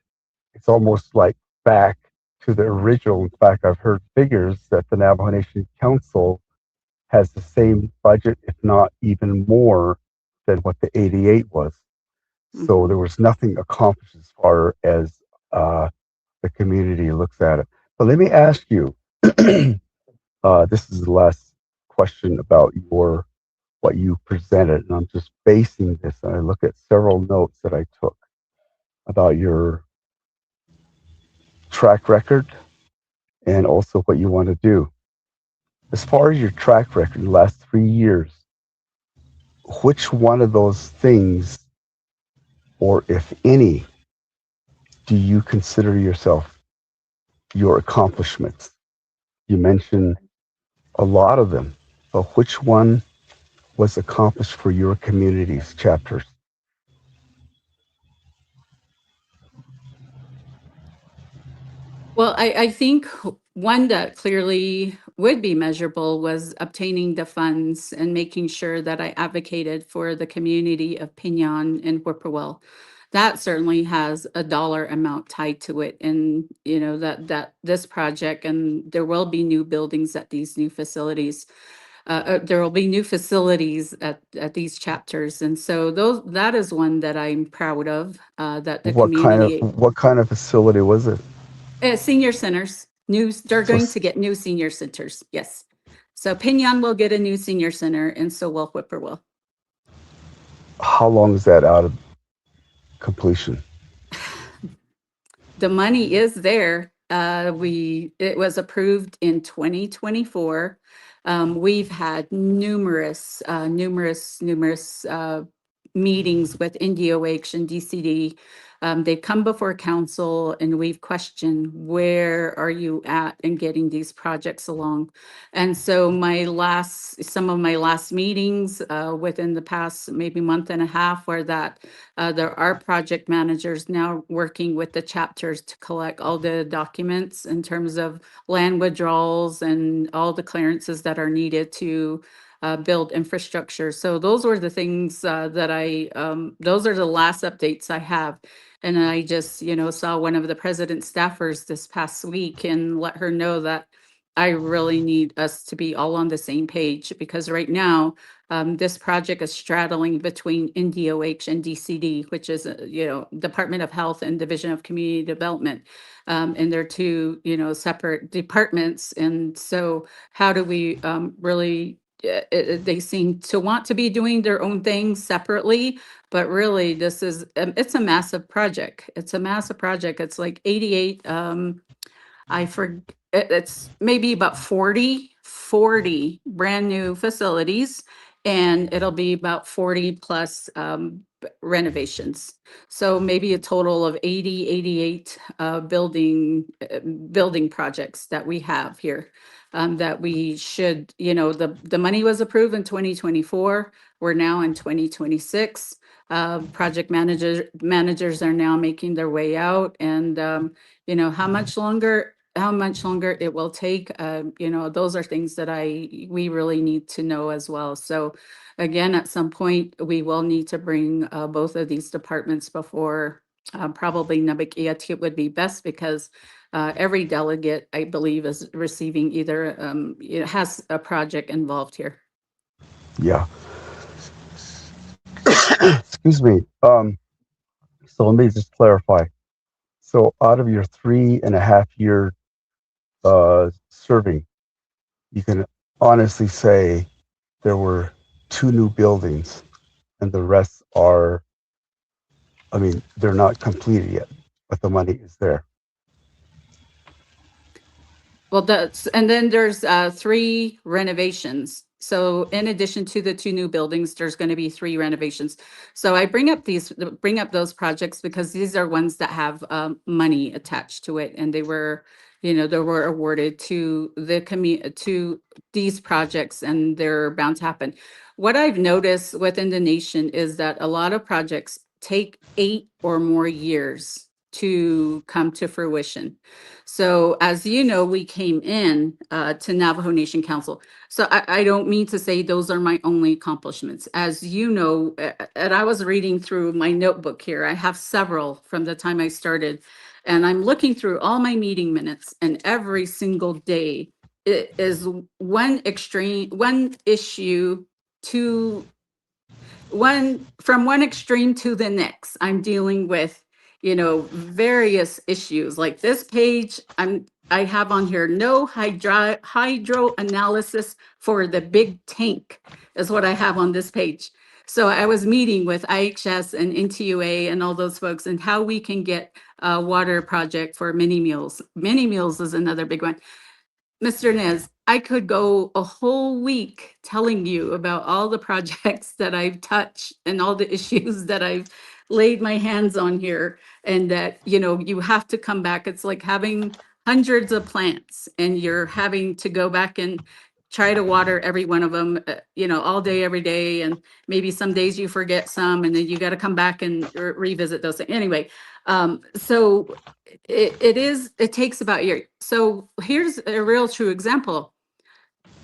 it's almost like back to the original. In fact, I've heard figures that the Navajo Nation Council has the same budget, if not even more, than what the 88 was. So Mhm. there was nothing accomplished as far as the community looks at it. But let me ask you, this is the last question about what you presented, and I'm just basing this. And I look at several notes that I took about your track record and also what you want to do. As far as your track record in the last 3 years, which one of those things, or if any, do you consider yourself your accomplishments? You mentioned a lot of them, but which one was accomplished for your community's chapters? Well, I think one that clearly would be measurable was obtaining the funds and making sure that I advocated for the community of Pinon and Whippoorwill. That certainly has a dollar amount tied to it, and that this project, and there will be new buildings at these new facilities. There will be new facilities at these chapters, and so that is one that I'm proud of. That the community What kind of facility was it? Senior centers, they're So going to get new senior centers, yes. So Pinon will get a new senior center, and so will Whippoorwill. how long is that out of completion? The money is there. It was approved in 2024. We've had numerous meetings with NDOH and DCD. They've come before council, and we've questioned, where are you at in getting these projects along? And so some of my last meetings within the past maybe month and a half were that there are project managers now working with the chapters to collect all the documents in terms of land withdrawals and all the clearances that are needed to build infrastructure. So those were the things those are the last updates I have. And I just, saw one of the president's staffers this past week and let her know that I really need us to be all on the same page, because right now, this project is straddling between NDOH and DCD, which is, Department of Health and Division of Community Development. And they're two, separate departments. And so how do we really they seem to want to be doing their own things separately, but really it's a massive project. It's a massive project. It's like 88, it's maybe about 40 brand new facilities, and it'll be about 40 plus renovations. So maybe a total of 88 building projects that we have here. That we should, the money was approved in 2024. We're now in 2026. Project managers are now making their way out, and how much longer it will take, those are things that we really need to know as well. So again, at some point, we will need to bring both of these departments before probably Nabakiat would be best, because every delegate, I believe, is receiving either, has a project involved here. Yeah. Excuse me. So let me just clarify. So out of your 3.5 year serving, you can honestly say there were 2 new buildings, and the rest are, they're not completed yet, but the money is there. Well, and then there's 3 renovations. So in addition to the 2 new buildings, there's going to be 3 renovations. So I bring up those projects because these are ones that have money attached to it, and they were awarded to to these projects, and they're bound to happen. What I've noticed within the nation is that a lot of projects take 8 or more years to come to fruition. So as you know, we came in to Navajo Nation Council. So I don't mean to say those are my only accomplishments. As you know, and I was reading through my notebook here, I have several from the time I started, and I'm looking through all my meeting minutes, and every single day it is one issue to from one extreme to the next. I'm dealing with various issues. Like this page, I have on here, no hydro analysis for the big tank is what I have on this page. So I was meeting with IHS and NTUA and all those folks and how we can get a water project for mini meals. Mini meals is another big one. Mr. Nez, I could go a whole week telling you about all the projects that I've touched and all the issues that I've laid my hands on here. And that, you know, you have to come back. It's like having hundreds of plants and you're having to go back and try to water every one of them, you know, all day, every day. And maybe some days you forget some and then you got to come back and revisit those things. Anyway, so it takes about a year. So here's a real true example.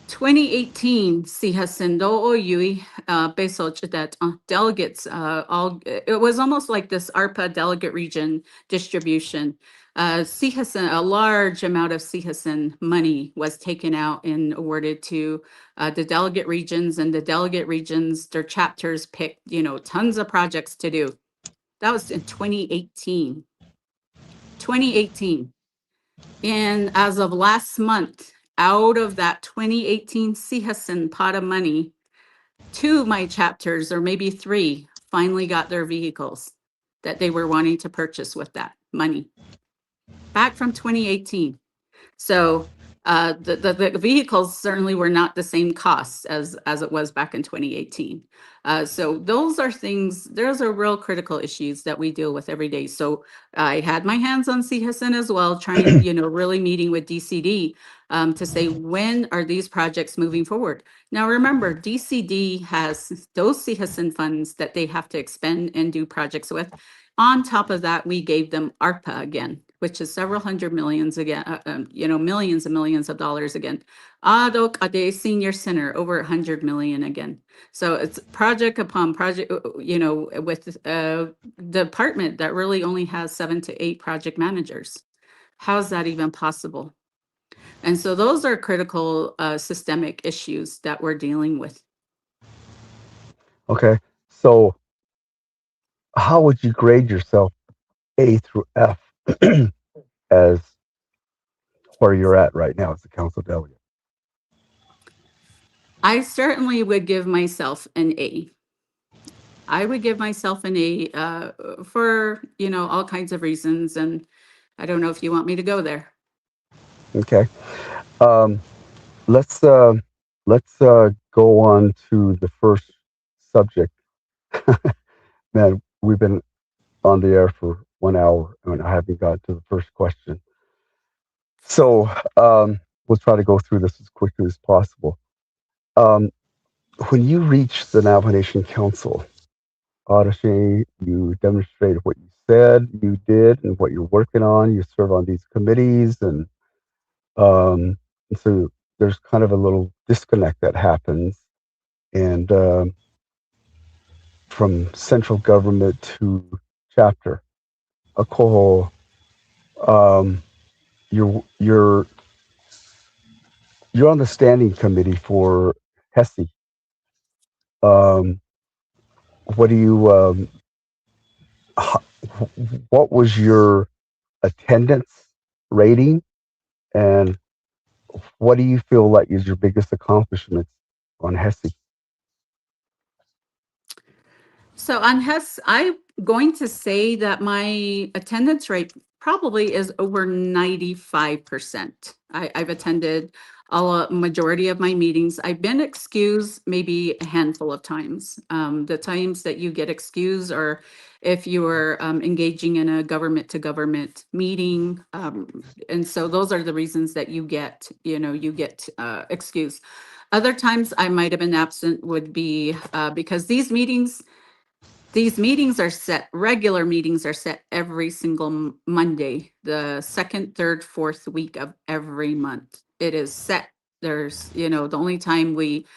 2018, si Haciendo o Yui, Besoch, that delegates, it was almost like this ARPA delegate region distribution. CHACIN, a large amount of CHACIN money was taken out and awarded to the delegate regions, and the delegate regions, their chapters picked, you know, tons of projects to do. That was in 2018. 2018. And as of last month, out of that 2018 CHACIN pot of money, 2 of my chapters, or maybe 3, finally got their vehicles that they were wanting to purchase with that money. Back from 2018. So the vehicles certainly were not the same costs as it was back in 2018. So those are things, those are real critical issues that we deal with every day. So I had my hands on CHACIN as well, trying, you know, really meeting with DCD to say, when are these projects moving forward? Now, remember, DCD has those CHACIN funds that they have to expend and do projects with. On top of that, we gave them ARPA again, which is several hundred millions again, you know, millions and millions of dollars again. Adok Ade Senior Center, over 100 million again. So it's project upon project, you know, with a department that really only has 7 to 8 project managers. How is that even possible? And so those are critical systemic issues that we're dealing with. Okay. So how would you grade yourself A through F as where you're at right now as a council delegate? I certainly would give myself an A. I would give myself an A for, you know, all kinds of reasons. And I don't know if you want me to go there. Okay. Um, let's go on to the first subject. Man, we've been on the air for 1 hour and I haven't got to the first question. So we'll try to go through this as quickly as possible. When you reach the Navajo Nation Council, Adashi, you demonstrated what you said you did and what you're working on. You serve on these committees, and so there's kind of a little disconnect that happens, and from central government to chapter. Akoho, you're on the standing committee for HESI. What do you what was your attendance rating, and what do you feel like is your biggest accomplishments on HESI? So on HES, I'm going to say that my attendance rate probably is over 95%. I've attended a majority of my meetings. I've been excused maybe a handful of times. The times that you get excused are if you are engaging in a government to government meeting. And so those are the reasons that you get, you know, you get excused. Other times I might have been absent would be because these meetings are set, regular meetings are set every single Monday, the second, third, fourth week of every month. It is set. There's, you know, the only time we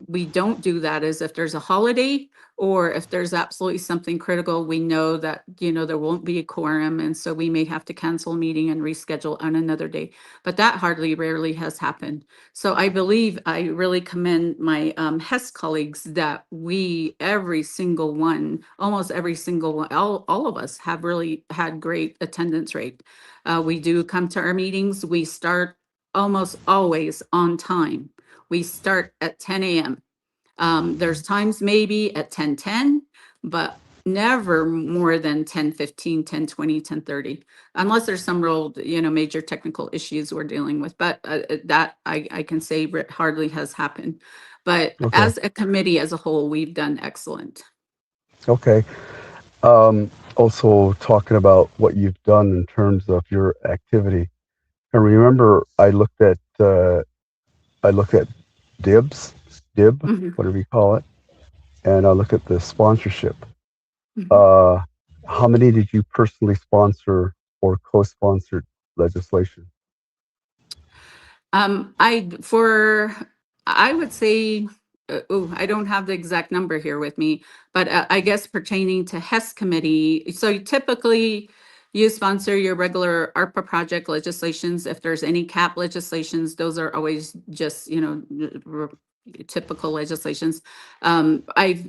we don't do that is if there's a holiday or if there's absolutely something critical, we know that, there won't be a quorum. And so we may have to cancel a meeting and reschedule on another day. But that hardly rarely has happened. So I believe I really commend my HES colleagues that every single one, almost every single one, all of us have really had great attendance rate. We do come to our meetings. We start almost always on time. We start at 10 a.m. There's times maybe at 10:10, but never more than 10:15, 10:20, 10:30, unless there's some real, major technical issues we're dealing with. But that I can say hardly has happened. But Okay. as a committee as a whole, we've done excellent. Okay. Also talking about what you've done in terms of your activity. And remember, I looked at DIB, Mhm, whatever you call it, and I looked at the sponsorship. mhm. Uh, how many did you personally sponsor or co-sponsored legislation? I would say, I don't have the exact number here with me, but I guess pertaining to HES committee, so typically you sponsor your regular ARPA project legislations. If there's any cap legislations, those are always just, typical legislations. I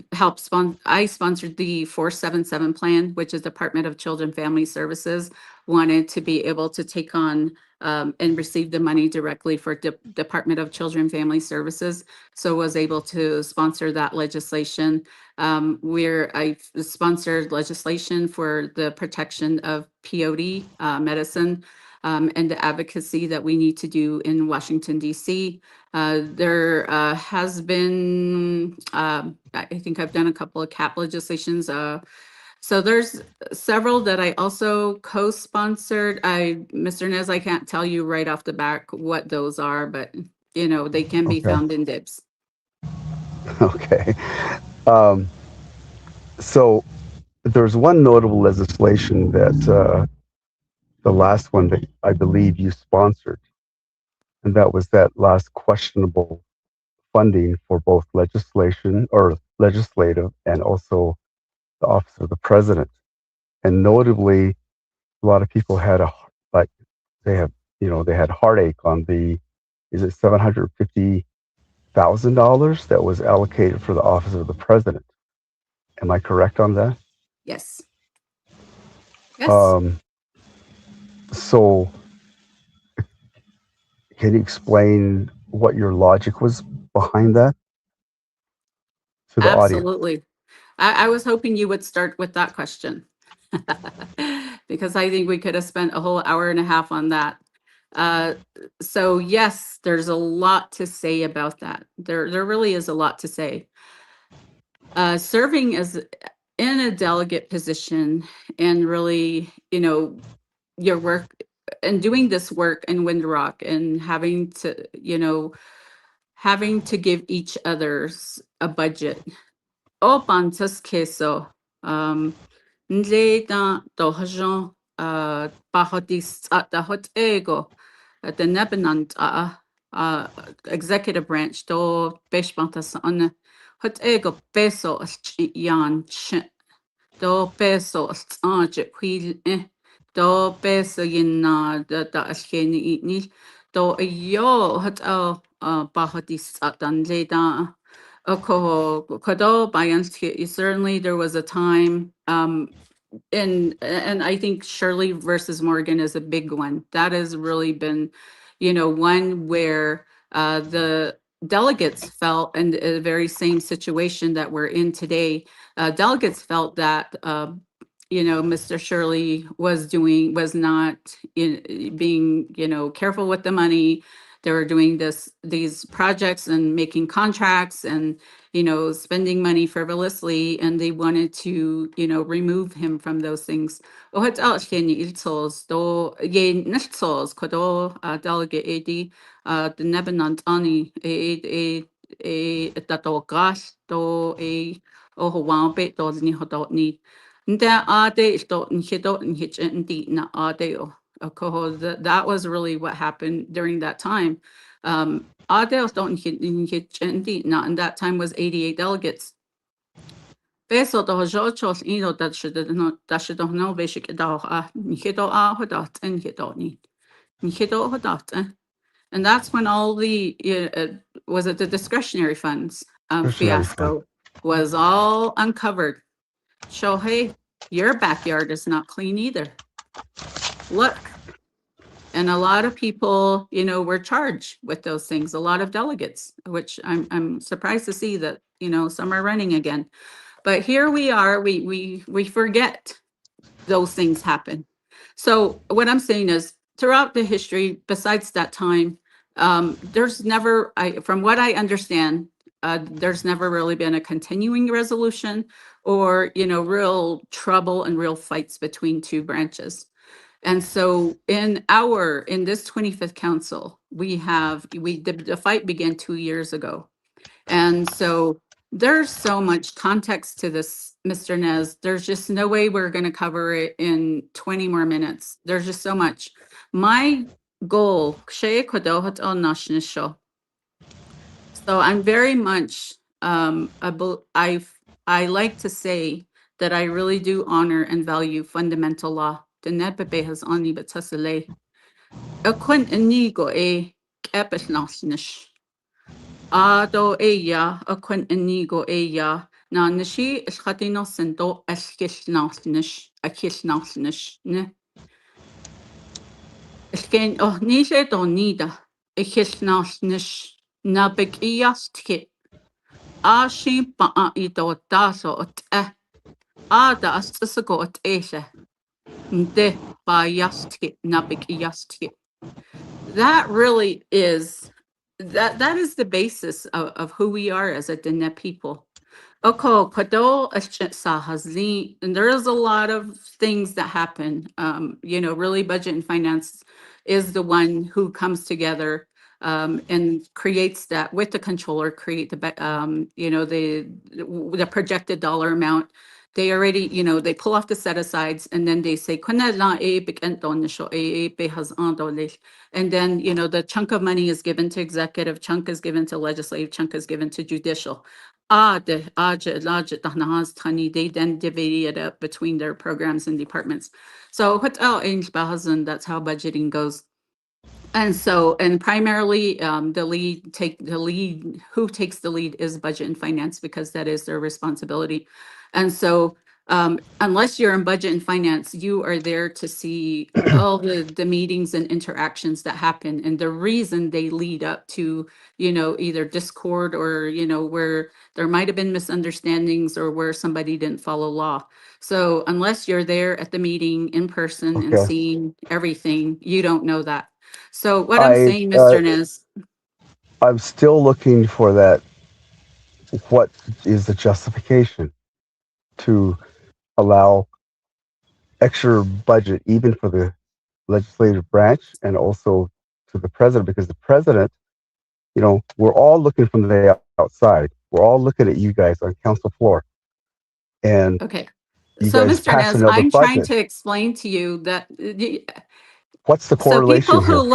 sponsored the 477 plan, which is Department of Children Family Services, wanted to be able to take on and received the money directly for Department of Children and Family Services. So was able to sponsor that legislation. Where I sponsored legislation for the protection of POD medicine and the advocacy that we need to do in Washington, D.C. There has been, I think I've done a couple of cap legislations. So there's several that I also co-sponsored. Mr. Nez, I can't tell you right off the back what those are, but they can be Okay. found in DIBS. Okay. Um, so there's one notable legislation that the last one that I believe you sponsored, and that was that last questionable funding for both legislation or legislative and also the office of the president. And notably, a lot of people had like they have they had heartache on the is it $750,000 that was allocated for the office of the president. Am I correct on that? Yes. Yes. Um, so can you explain what your logic was behind that to the audience? Absolutely. I was hoping you would start with that question because I think we could have spent a whole hour and a half on that. Uh, so yes, there's a lot to say about that. There really is a lot to say. Serving as in a delegate position and really, your work and doing this work in Windrock and having to give each others a budget. Opantas queso. Nle da dohajon pahotis at the hot ego at the nebenant executive branch do beshpantas on hot ego peso yan do peso anje quil do peso yin na da asheni ni do yo hot pahotis at the da. Kodo Bayanski, certainly there was a time, and I think Shirley versus Morgan is a big one. That has really been, one where the delegates felt, in the very same situation that we're in today, delegates felt that, Mr. Shirley was not being, careful with the money. They were doing these projects and making contracts and spending money frivolously, and they wanted to, remove him from those things. Ohot alcheni iltos do ye niltos kodo delegate the nebenant ani tato gas do o hawampe do ni hodot ni nda ade do ni hidot ni hitch and na ade o. That was really what happened during that time. Adel don't and that time was 88 delegates. Peso do jochos ino that should know basic nikido hodat and hidoni. Nikido hodat. And that's when all the was it the discretionary funds fiasco was all uncovered. So hey, your backyard is not clean either. Look. And a lot of people, were charged with those things, a lot of delegates, which I'm surprised to see that, some are running again. But here we are, we forget those things happen. So what I'm saying is throughout the history, besides that time, there's never, from what I understand, there's never really been a continuing resolution or, real trouble and real fights between two branches. And so in this 25th council, the fight began 2 years ago. And so there's so much context to this, Mr. Nez. There's just no way we're going to cover it in 20 more minutes. There's just so much. My goal, so I'm very much, I like to say that I really do honor and value fundamental law. The Nepepe has only but Tassale. A quint inigo epis nasnish. Do ya a quint inigo ya. Na nishi is hatino sento as kiss nasnish, a kiss nasnish. Ne. Sken oh nise do nida. A kiss nasnish. Na big iastkit. A sheep ba ito daso at da astisago at ese. De ba yastki na big yastki. That really is that is the basis of who we are as a Dene people. Oko kado sahazli, and there is a lot of things that happen. Really budget and finance is the one who comes together and creates that with the controller, create the the projected dollar amount. They already, they pull off the set asides and then they say, and then, the chunk of money is given to executive, chunk is given to legislative, chunk is given to judicial. They then divvy it up between their programs and departments. So that's how budgeting goes. And primarily who takes the lead is budget and finance because that is their responsibility. And so unless you're in budget and finance, you are there to see all the meetings and interactions that happen and the reason they lead up to, either discord or, where there might have been misunderstandings or where somebody didn't follow law. So unless you're there at the meeting in person and seeing everything, you don't know that. So what I'm saying, Mr. Nez, I'm still looking for that. What is the justification to allow extra budget even for the legislative branch and also to the president? Because the president, we're all looking from the outside. We're all looking at you guys on council floor. And okay. So Mr. Nez, I'm trying to explain to you that what's the correlation so people who here?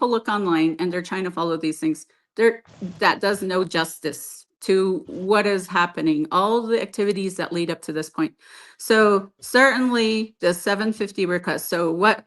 look online and they're trying to follow these things, that does no justice to what is happening, all the activities that lead up to this point. So certainly the 750 request. So what,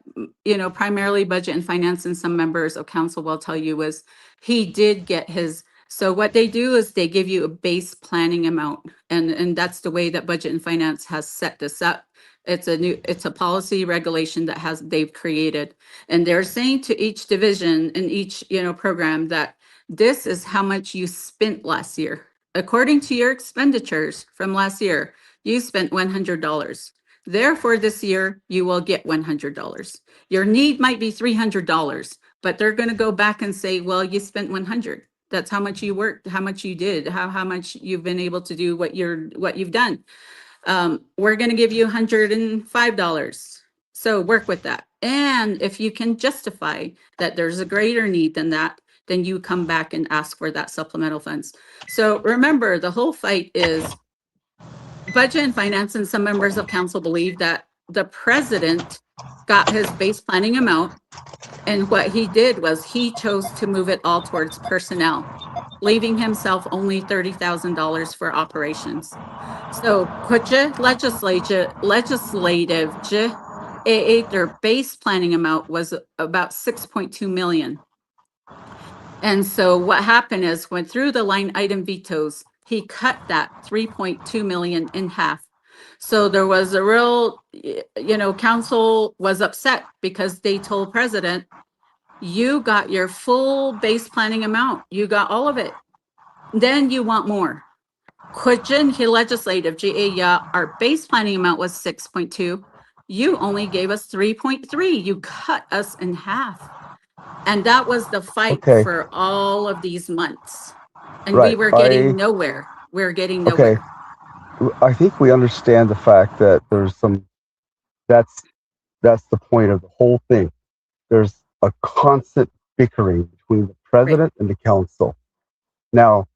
primarily budget and finance and some members of council will tell you is he did get his. So what they do is they give you a base planning amount, and that's the way that budget and finance has set this up. It's a policy regulation that they've created, and they're saying to each division and each program that this is how much you spent last year. According to your expenditures from last year, you spent $100. Therefore, this year you will get $100. Your need might be $300, but they're going to go back and say, well, you spent $100. That's how much you worked, how much you did, how much you've been able to do what you've done. We're going to give you $105. So work with that. And if you can justify that there's a greater need than that, then you come back and ask for that supplemental funds. So remember, the whole fight is budget and finance, and some members of council believe that the president got his base planning amount. And what he did was he chose to move it all towards personnel, leaving himself only $30,000 for operations. So, kutje legislative, their base planning amount was about 6.2 million. And so what happened is went through the line item vetoes, he cut that 3.2 million in half. So there was a real, council was upset because they told president, you got your full base planning amount. You got all of it. Then you want more. Kujin legislative, our base planning amount was 6.2. You only gave us 3.3. You cut us in half. And that was the fight for all of these months. And we were getting nowhere. We're getting nowhere. I think we understand the fact that there's that's the point of the whole thing. There's a constant bickering between the president and the council. Now,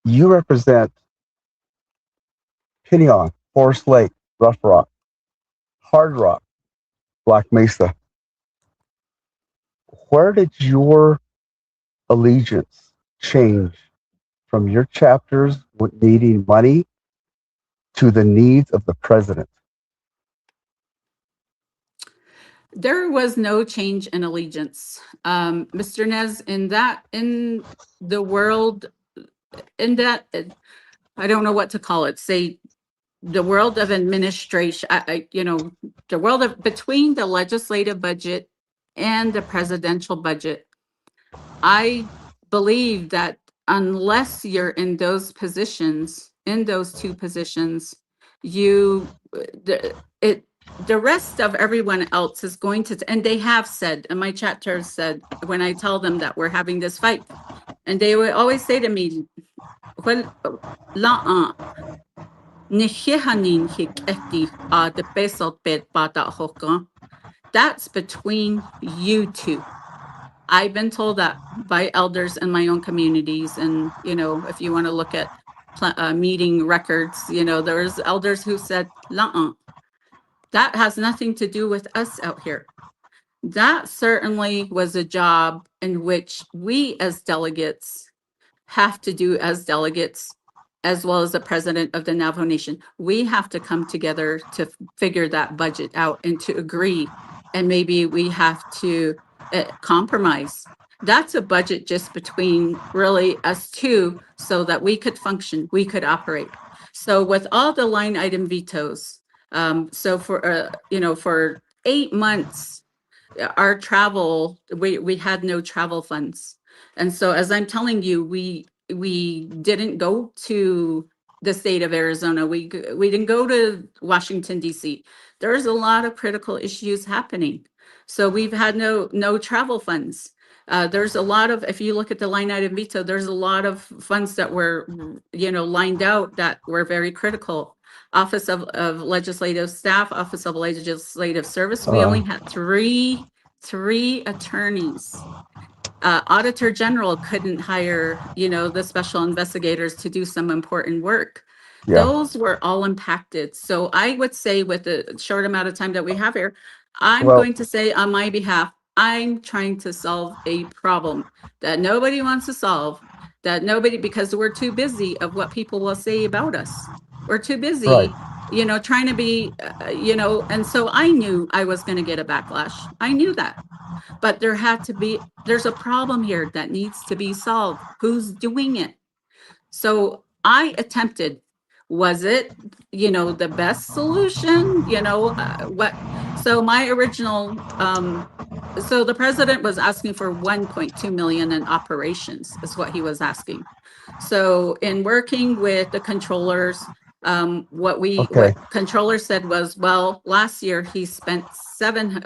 you represent Pinon, Forest Lake, Rough Rock, Hard Rock, Black Mesa. Where did your allegiance change from your chapters needing money to the needs of the president? There was no change in allegiance. Mr. Nez, in the world, I don't know what to call it, say the world of administration, the world of between the legislative budget and the presidential budget, I believe that unless you're in those positions, in those two positions, the rest of everyone else is going to, and they have said, and my chapter said, when I tell them that we're having this fight, and they would always say to me, well, that's between you two. I've been told that by elders in my own communities. And, if you want to look at meeting records, there's elders who said, that has nothing to do with us out here. That certainly was a job in which we as delegates have to do as delegates, as well as the president of the Navajo Nation. We have to come together to figure that budget out and to agree. And maybe we have to compromise. That's a budget just between really us two so that we could function, we could operate. So with all the line item vetoes, so for 8 months, our travel, we had no travel funds. And so as I'm telling you, we didn't go to the state of Arizona. We didn't go to Washington, D.C. There's a lot of critical issues happening. So we've had no travel funds. There's a lot of, if you look at the line item veto, there's a lot of funds that were, lined out that were very critical. Office of Legislative Staff, Office of Legislative Service, we only had three attorneys. Auditor General couldn't hire, the special investigators to do some important work. Yeah. Those were all impacted. So I would say with the short amount of time that we have here, I'm going to say on my behalf, I'm trying to solve a problem that nobody wants to solve, because we're too busy of what people will say about us. We're too busy, trying to be, and so I knew I was going to get a backlash. I knew that. But there's a problem here that needs to be solved. Who's doing it? So I attempted, was it, the best solution? So my original, so the president was asking for 1.2 million in operations is what he was asking. So in working with the controllers, what controller said was, well, last year he spent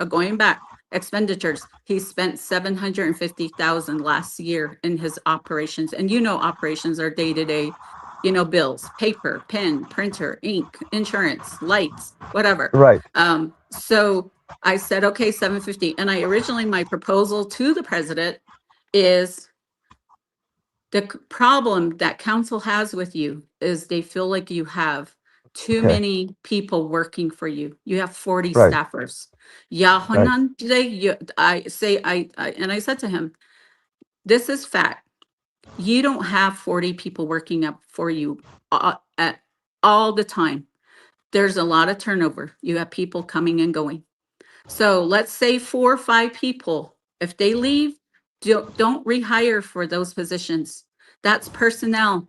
going back, expenditures, he spent 750,000 last year in his operations. And operations are day-to-day, bills, paper, pen, printer, ink, insurance, lights, whatever. Right. So I said, okay, 750. And my proposal to the president is, the problem that council has with you is they feel like you have too many people working for you. You have 40 Right. staffers. Yeah, Right. I say, and I said to him, this is fact. You don't have 40 people working up for you at all the time. There's a lot of turnover. You have people coming and going. So let's say 4 or 5 people. If they leave, don't rehire for those positions. That's personnel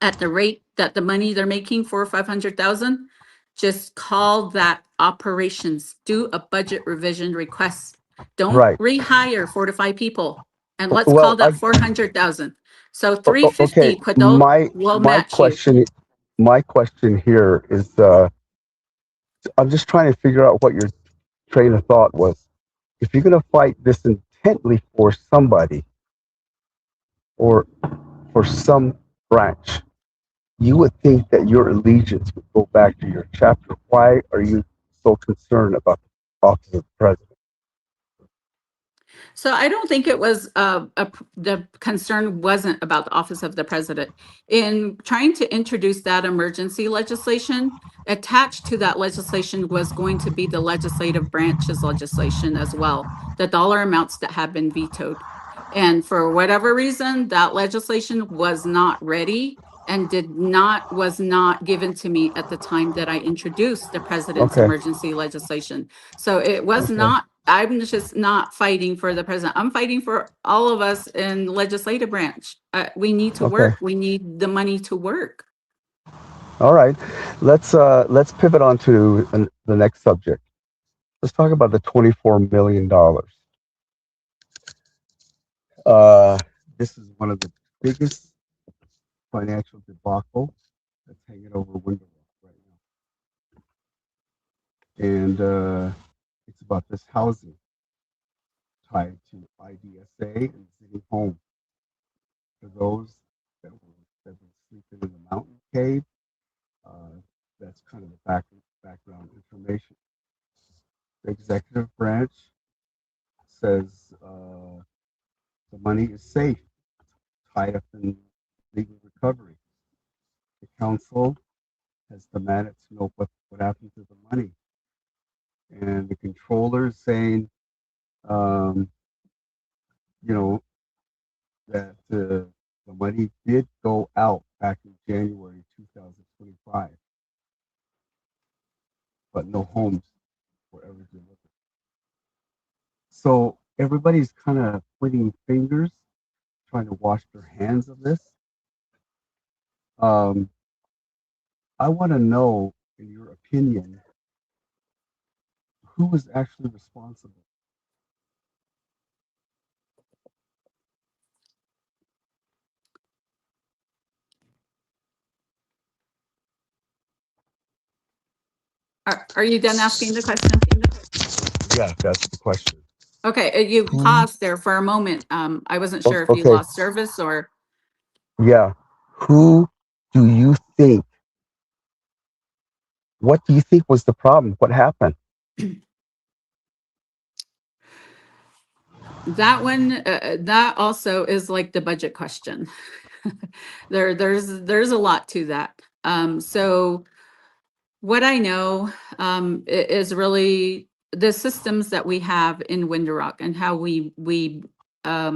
at the rate that the money they're making, 400 or 500,000. Just call that operations. Do a budget revision request. Don't Right. rehire 4 to 5 people, and let's call Well, that 400,000. So okay. 350 will My match you. question here is, I'm just trying to figure out what your train of thought was. If you're going to fight this intently for somebody or for some branch, you would think that your allegiance would go back to your chapter. Why are you so concerned about the office of the president? So I don't think it was the concern wasn't about the office of the president. In trying to introduce that emergency legislation, attached to that legislation was going to be the legislative branch's legislation as well, the dollar amounts that have been vetoed. And for whatever reason, that legislation was not ready and was not given to me at the time that I introduced the president's Okay. emergency legislation. So it was Okay. not, I'm just not fighting for the president. I'm fighting for all of us in legislative branch. We need to Okay. work. We need the money to work. All right. Let's pivot on to the next subject. Let's talk about the $24 million. This is one of the biggest financial debacle that's hanging over Window right now, and it's about this housing tied to IDSA and city home. For those that were sleeping in the mountain cave, that's kind of the background information. The executive branch says the money is safe, tied up in legal recovery. The council has demanded to know what happened to the money. And the controller is saying, you know, that the money did go out back in January 2025, but no homes were ever delivered. So everybody's kind of pointing fingers, trying to wash their hands of this. I want to know, in your opinion, who was actually responsible? Are you done asking the question? Yeah, that's the question. Okay, you paused there for a moment. I wasn't sure if you Okay. lost service or. Yeah. Who do you think? What do you think was the problem? What happened? That one, that also is like the budget question. There's a lot to that. So what I know is really the systems that we have in Window Rock and how we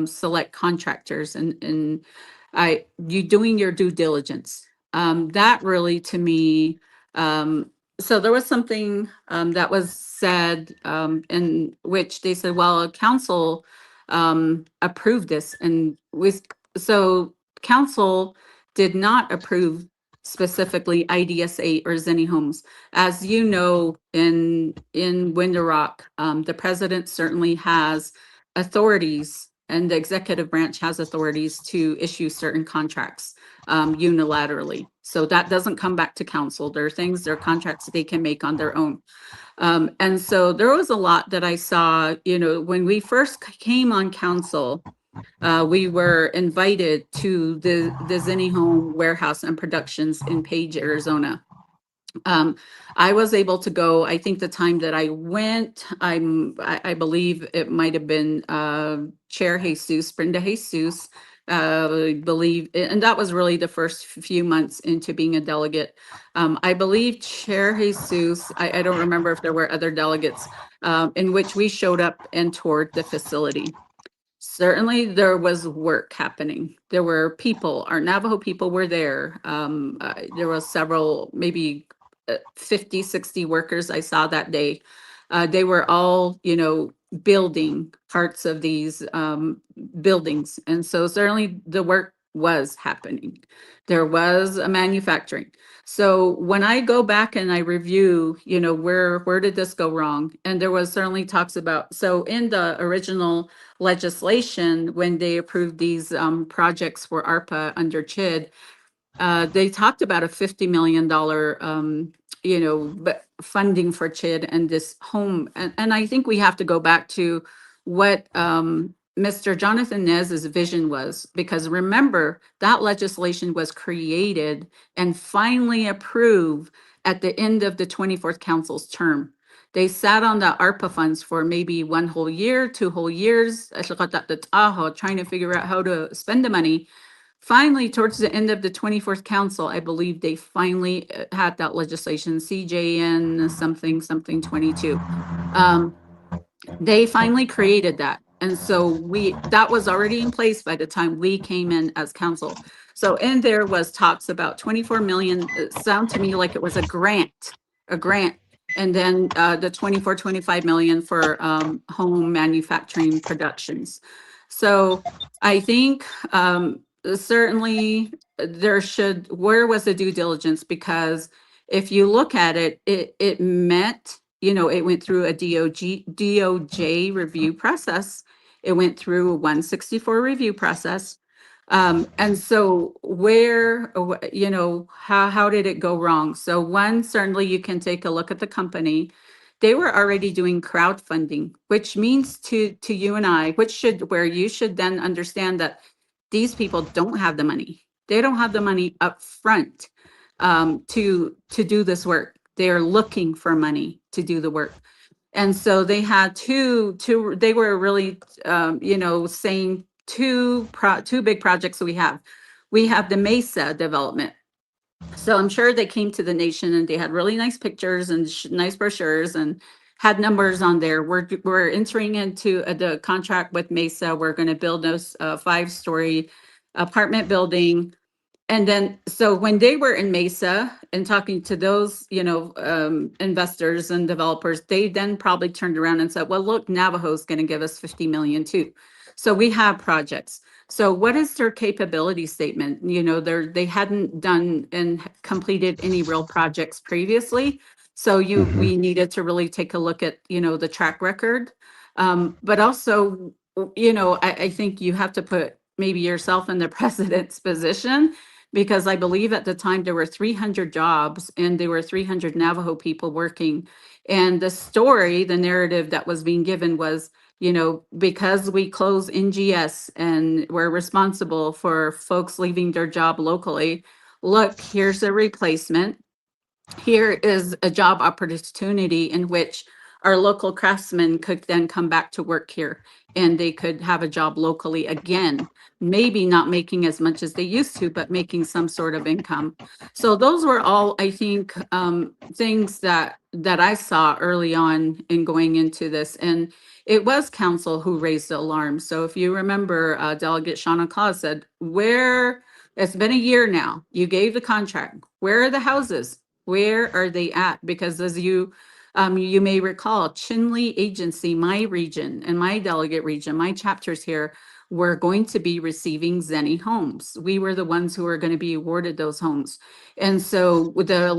select contractors and you doing your due diligence. That really to me, so there was something that was said in which they said, well, council approved this, and so council did not approve specifically IDSA or Zenny homes. As you know, in Window Rock, the president certainly has authorities, and the executive branch has authorities to issue certain contracts unilaterally. So that doesn't come back to council. There are contracts they can make on their own. And so there was a lot that I saw, when we first came on council, we were invited to the Zenny Home Warehouse and Productions in Page, Arizona. I was able to go. I think the time that I went, I believe it might have been Chair Jesus, Brenda Jesus, I believe, and that was really the first few months into being a delegate. I believe Chair Jesus, I don't remember if there were other delegates, in which we showed up and toured the facility. Certainly, there was work happening. There were people, our Navajo people were there. There was several, maybe 50, 60 workers I saw that day. They were all, building parts of these buildings. And so certainly the work was happening. There was a manufacturing. So when I go back and I review, where did this go wrong? And there was certainly talks about, so in the original legislation, when they approved these projects for ARPA under CHID, they talked about a $50 million, funding for CHID and this home. And I think we have to go back to what Mr. Jonathan Nez's vision was, because remember, that legislation was created and finally approved at the end of the 24th Council's term. They sat on the ARPA funds for maybe 1 whole year, 2 whole years, trying to figure out how to spend the money. Finally, towards the end of the 24th Council, I believe they finally had that legislation, CJN something 22. They finally created that. And so that was already in place by the time we came in as council. So in there was talks about 24 million. It sounded to me like it was a grant. And then the 24, 25 million for home manufacturing productions. So I think certainly where was the due diligence? Because if you look at it, it met, it went through a DOJ review process. It went through a 164 review process. And so how did it go wrong? So one, certainly you can take a look at the company. They were already doing crowdfunding, which means to you and I, where you should then understand that these people don't have the money. They don't have the money up front to do this work. They are looking for money to do the work. And so they had they were really, saying two big projects that we have. We have the Mesa development. So I'm sure they came to the nation and they had really nice pictures and nice brochures and had numbers on there. We're entering into the contract with Mesa. We're going to build a 5-story apartment building. And then, so when they were in Mesa and talking to those, investors and developers, they then probably turned around and said, well, look, Navajo's going to give us 50 million too. So we have projects. So what is their capability statement? They hadn't done and completed any real projects previously. So we needed to really take a look at, the track record. But also, I think you have to put maybe yourself in the president's position, because I believe at the time there were 300 jobs and there were 300 Navajo people working. And the narrative that was being given was, because we close NGS and we're responsible for folks leaving their job locally, look, here's a replacement. Here is a job opportunity in which our local craftsmen could then come back to work here and they could have a job locally again, maybe not making as much as they used to, but making some sort of income. So those were all, I think, things that I saw early on in going into this. And it was council who raised the alarm. So if you remember, Delegate Shauna Claus said, it's been a year now, you gave the contract, where are the houses? Where are they at? Because as you may recall, Chinle Agency, my region and my delegate region, my chapters here, were going to be receiving Zenny homes. We were the ones who were going to be awarded those homes. And so the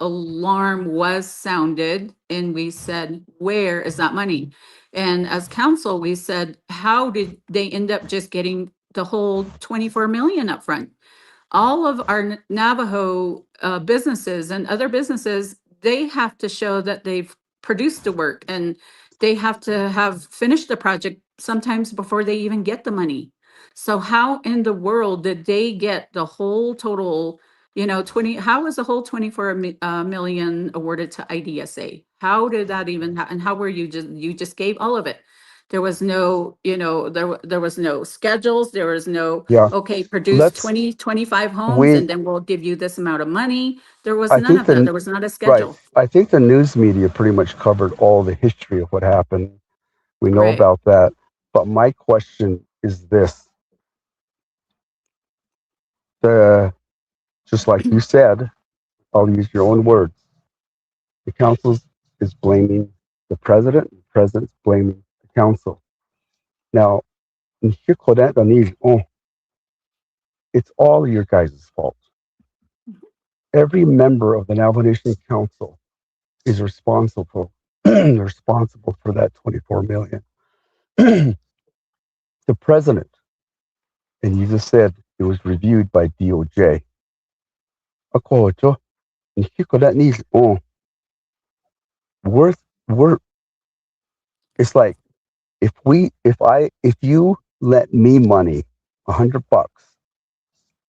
alarm was sounded and we said, where is that money? And as council, we said, how did they end up just getting the whole 24 million up front? All of our Navajo businesses and other businesses, they have to show that they've produced the work and they have to have finished the project sometimes before they even get the money. So how in the world did they get the whole total, how was the whole 24 million awarded to IDSA? How did that even happen? How were you just gave all of it? There was no, there was no schedules. There was no, Yeah. okay, produce Let's 20, 25 homes we and then we'll give you this amount of money. There was I none think of that. the There was not a right. schedule. I think the news media pretty much covered all the history of what happened. We know Right. about that. But my question is this: the just like you said, I'll use your own words. The council is blaming the president. The president's blaming the council. Now, it's all your guys' fault. Every member of the Navajo Nation Council is responsible for that 24 million. The president, and you just said it was reviewed by DOJ. Ako ito, hindi ko that needs worth worth. It's like if you lent me money, $100,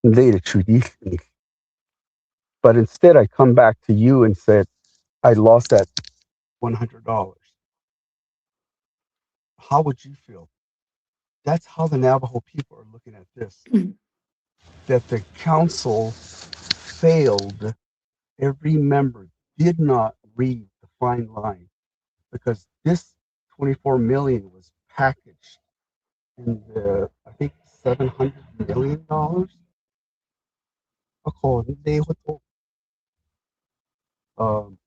later to these things, but instead I come back to you and said I lost that $100. How would you feel? That's how the Navajo people are looking at this. That the council failed. Every member did not read the fine line because this 24 million was packaged in the I think $700 million. Ako, hindi ko to, um,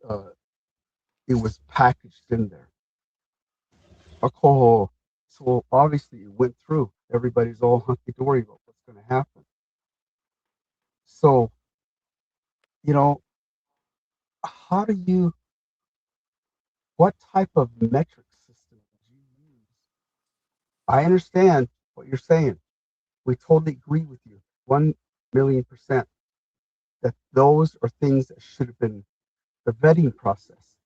uh, it was packaged in there. Ako, so obviously it went through. Everybody's all hunky dory about what's going to happen. So you know, how do you? What type of metric system did you use? I understand what you're saying. We totally agree with you, 1,000,000%. That those are things that should have been the vetting process.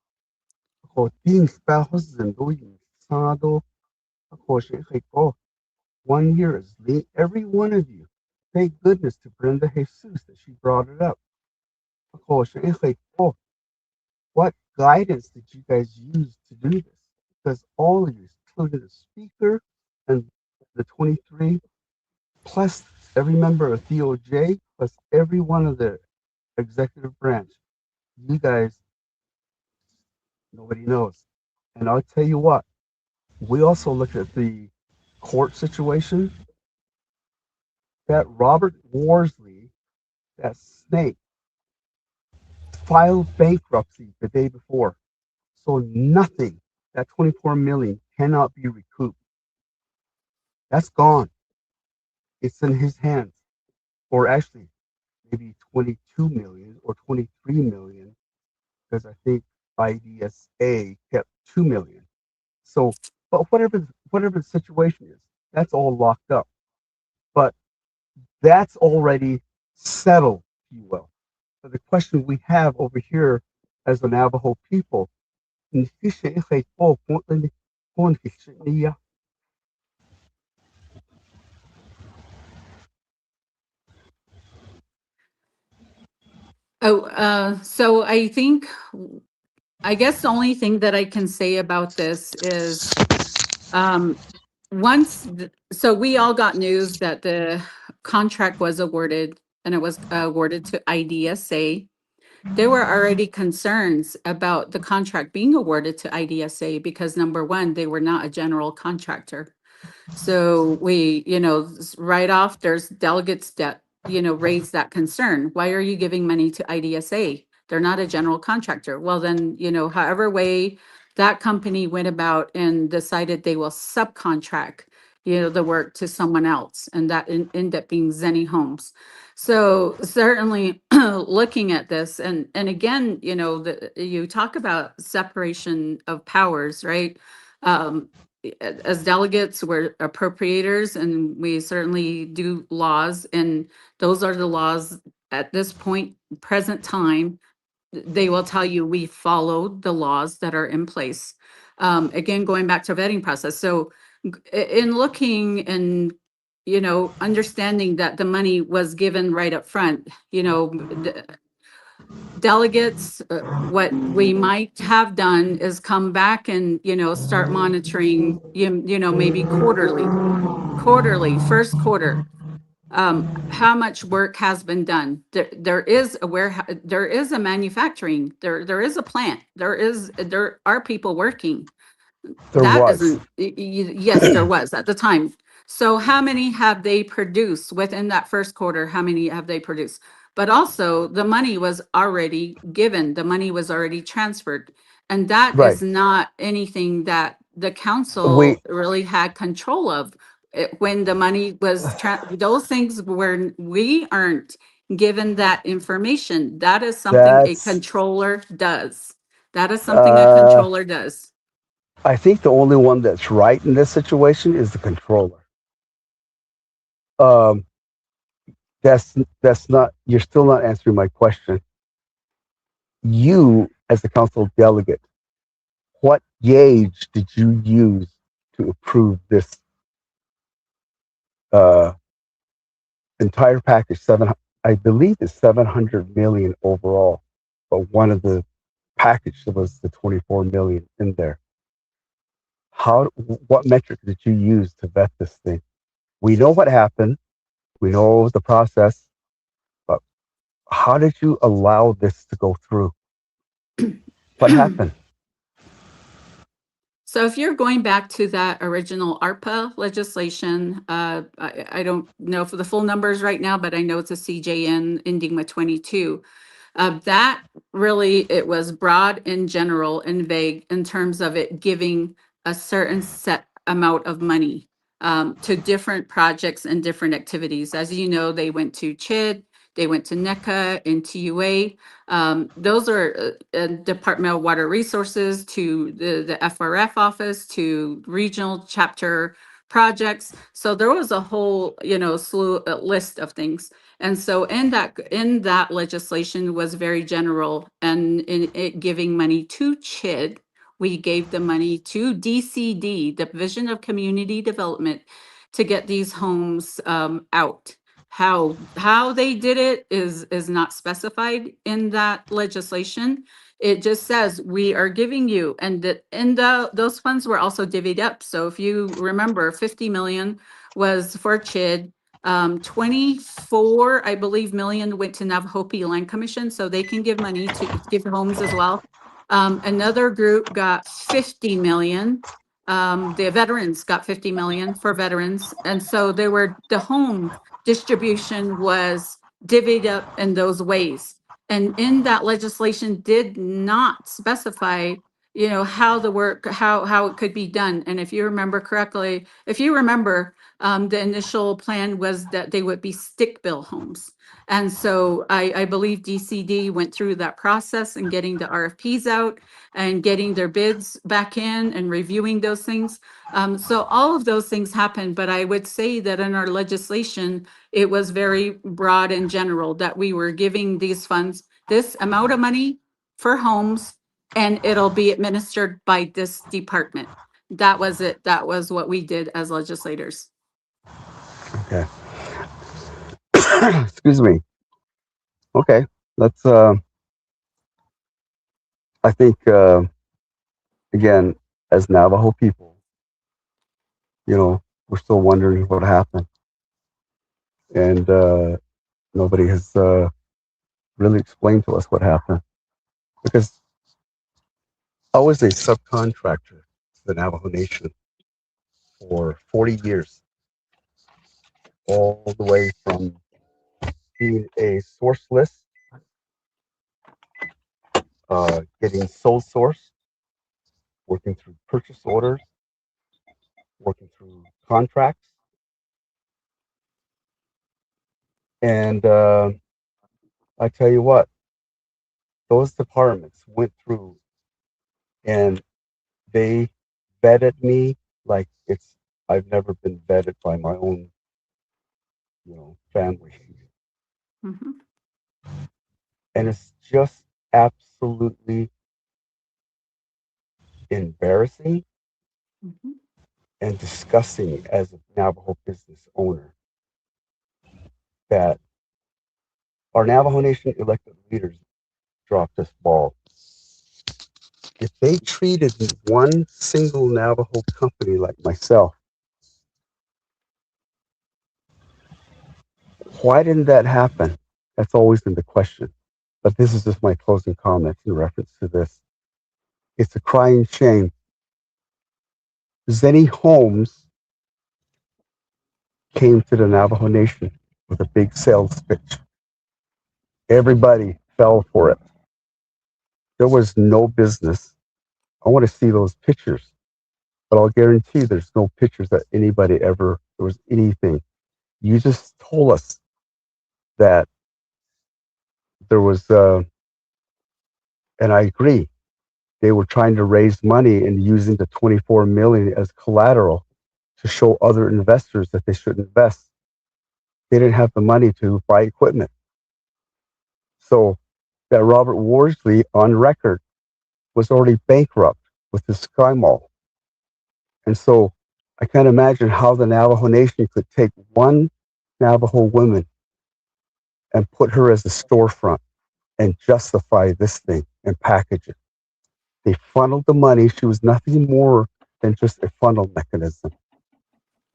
Ako, being spouse and doing sado, ako, oh, 1 year is late. Every one of you. Thank goodness to Brenda Jesus that she brought it up. Ako, oh, what guidance did you guys use to do this? Because all of you, including the speaker and the 23, plus every member of DOJ, plus every one of the executive branch, you guys, nobody knows. And I'll tell you what, we also looked at the court situation. That Robert Worsley, that snake, filed bankruptcy the day before. So nothing, that 24 million cannot be recouped. That's gone. It's in his hands. Or actually, maybe 22 million or 23 million, because I think IDSA kept 2 million. So, but whatever the situation is, that's all locked up. But that's already settled, if you will. So the question we have over here as the Navajo people, Oh, so I guess the only thing that I can say about this is, um, so we all got news that the contract was awarded and it was awarded to IDSA. There were already concerns about the contract being awarded to IDSA because number one, they were not a general contractor. So we, right off, there's delegates that, raise that concern. Why are you giving money to IDSA? They're not a general contractor. Well, then, however way that company went about and decided they will subcontract, the work to someone else, and that ended up being Zenny Homes. So certainly looking at this, and again, you talk about separation of powers, right? Um, as delegates, we're appropriators and we certainly do laws, and those are the laws at this point, present time. They will tell you we followed the laws that are in place. Again, going back to vetting process. So in looking and understanding that the money was given right up front, delegates, what we might have done is come back and, start monitoring, maybe quarterly, first quarter. How much work has been done? There is a warehouse, there is a manufacturing, there is a plant, there are people working. There That was. isn't, yes, there was at the time. So how many have they produced within that first quarter? How many have they produced? But also the money was already given, the money was already transferred. And that Right. is not anything that the We council really had control of. When the money was, those things were, we aren't given that information. That is something a that's controller does. That is something a uh controller does. I think the only one that's right in this situation is the controller. Um that's not, you're still not answering my question. You as the council delegate, what gauge did you use to approve this uh entire package? I believe it's 700 million overall, but one of the package was the 24 million in there. What metric did you use to vet this thing? We know what happened, we know the process, but how did you allow this to go through? What happened? So if you're going back to that original ARPA legislation, I don't know for the full numbers right now, but I know it's a CJN ending with 22. That really, it was broad and general and vague in terms of it giving a certain set amount of money to different projects and different activities. As you know, they went to CHID, they went to NECA and TUA. Those are Department of Water Resources, to the FRF office, to regional chapter projects. So there was a whole, slew list of things. And so in that legislation was very general, and in it giving money to CHID, we gave the money to DCD, Division of Community Development, to get these homes out. How they did it is not specified in that legislation. It just says we are giving you, and those funds were also divvied up. So if you remember, 50 million was for CHID. 24, I believe, million went to Navajo Land Commission, so they can give money to give homes as well. Another group got 50 million. The veterans got 50 million for veterans. And so the home distribution was divvied up in those ways. And in that legislation did not specify, how the work, how it could be done. And if you remember correctly, the initial plan was that they would be stick-built homes. And so I believe DCD went through that process and getting the RFPs out and getting their bids back in and reviewing those things. So all of those things happened, but I would say that in our legislation, it was very broad and general that we were giving these funds this amount of money for homes, and it'll be administered by this department. That was it. That was what we did as legislators. Okay. Excuse me. Okay. Let's I think again, as Navajo people, we're still wondering what happened. And nobody has really explained to us what happened. Because I was a subcontractor to the Navajo Nation for 40 years, all the way from being a source list, getting sole source, working through purchase orders, working through contracts. And I tell you what, those departments went through and they vetted me like I've never been vetted by my own, family. Mhm. And it's just absolutely embarrassing Mhm. and disgusting as a Navajo business owner that our Navajo Nation elected leaders drop this ball. If they treated one single Navajo company like myself, why didn't that happen? That's always been the question. But this is just my closing comments in reference to this. It's a crying shame. Zenny Holmes came to the Navajo Nation with a big sales pitch. Everybody fell for it. There was no business. I want to see those pictures, but I'll guarantee there's no pictures that anybody ever, there was anything. You just told us that there was, and I agree, they were trying to raise money and using the 24 million as collateral to show other investors that they should invest. They didn't have the money to buy equipment. So that Robert Worsley on record was already bankrupt with the Sky Mall. And so I can't imagine how the Navajo Nation could take one Navajo woman and put her as a storefront and justify this thing and package it. They funneled the money. She was nothing more than just a funnel mechanism.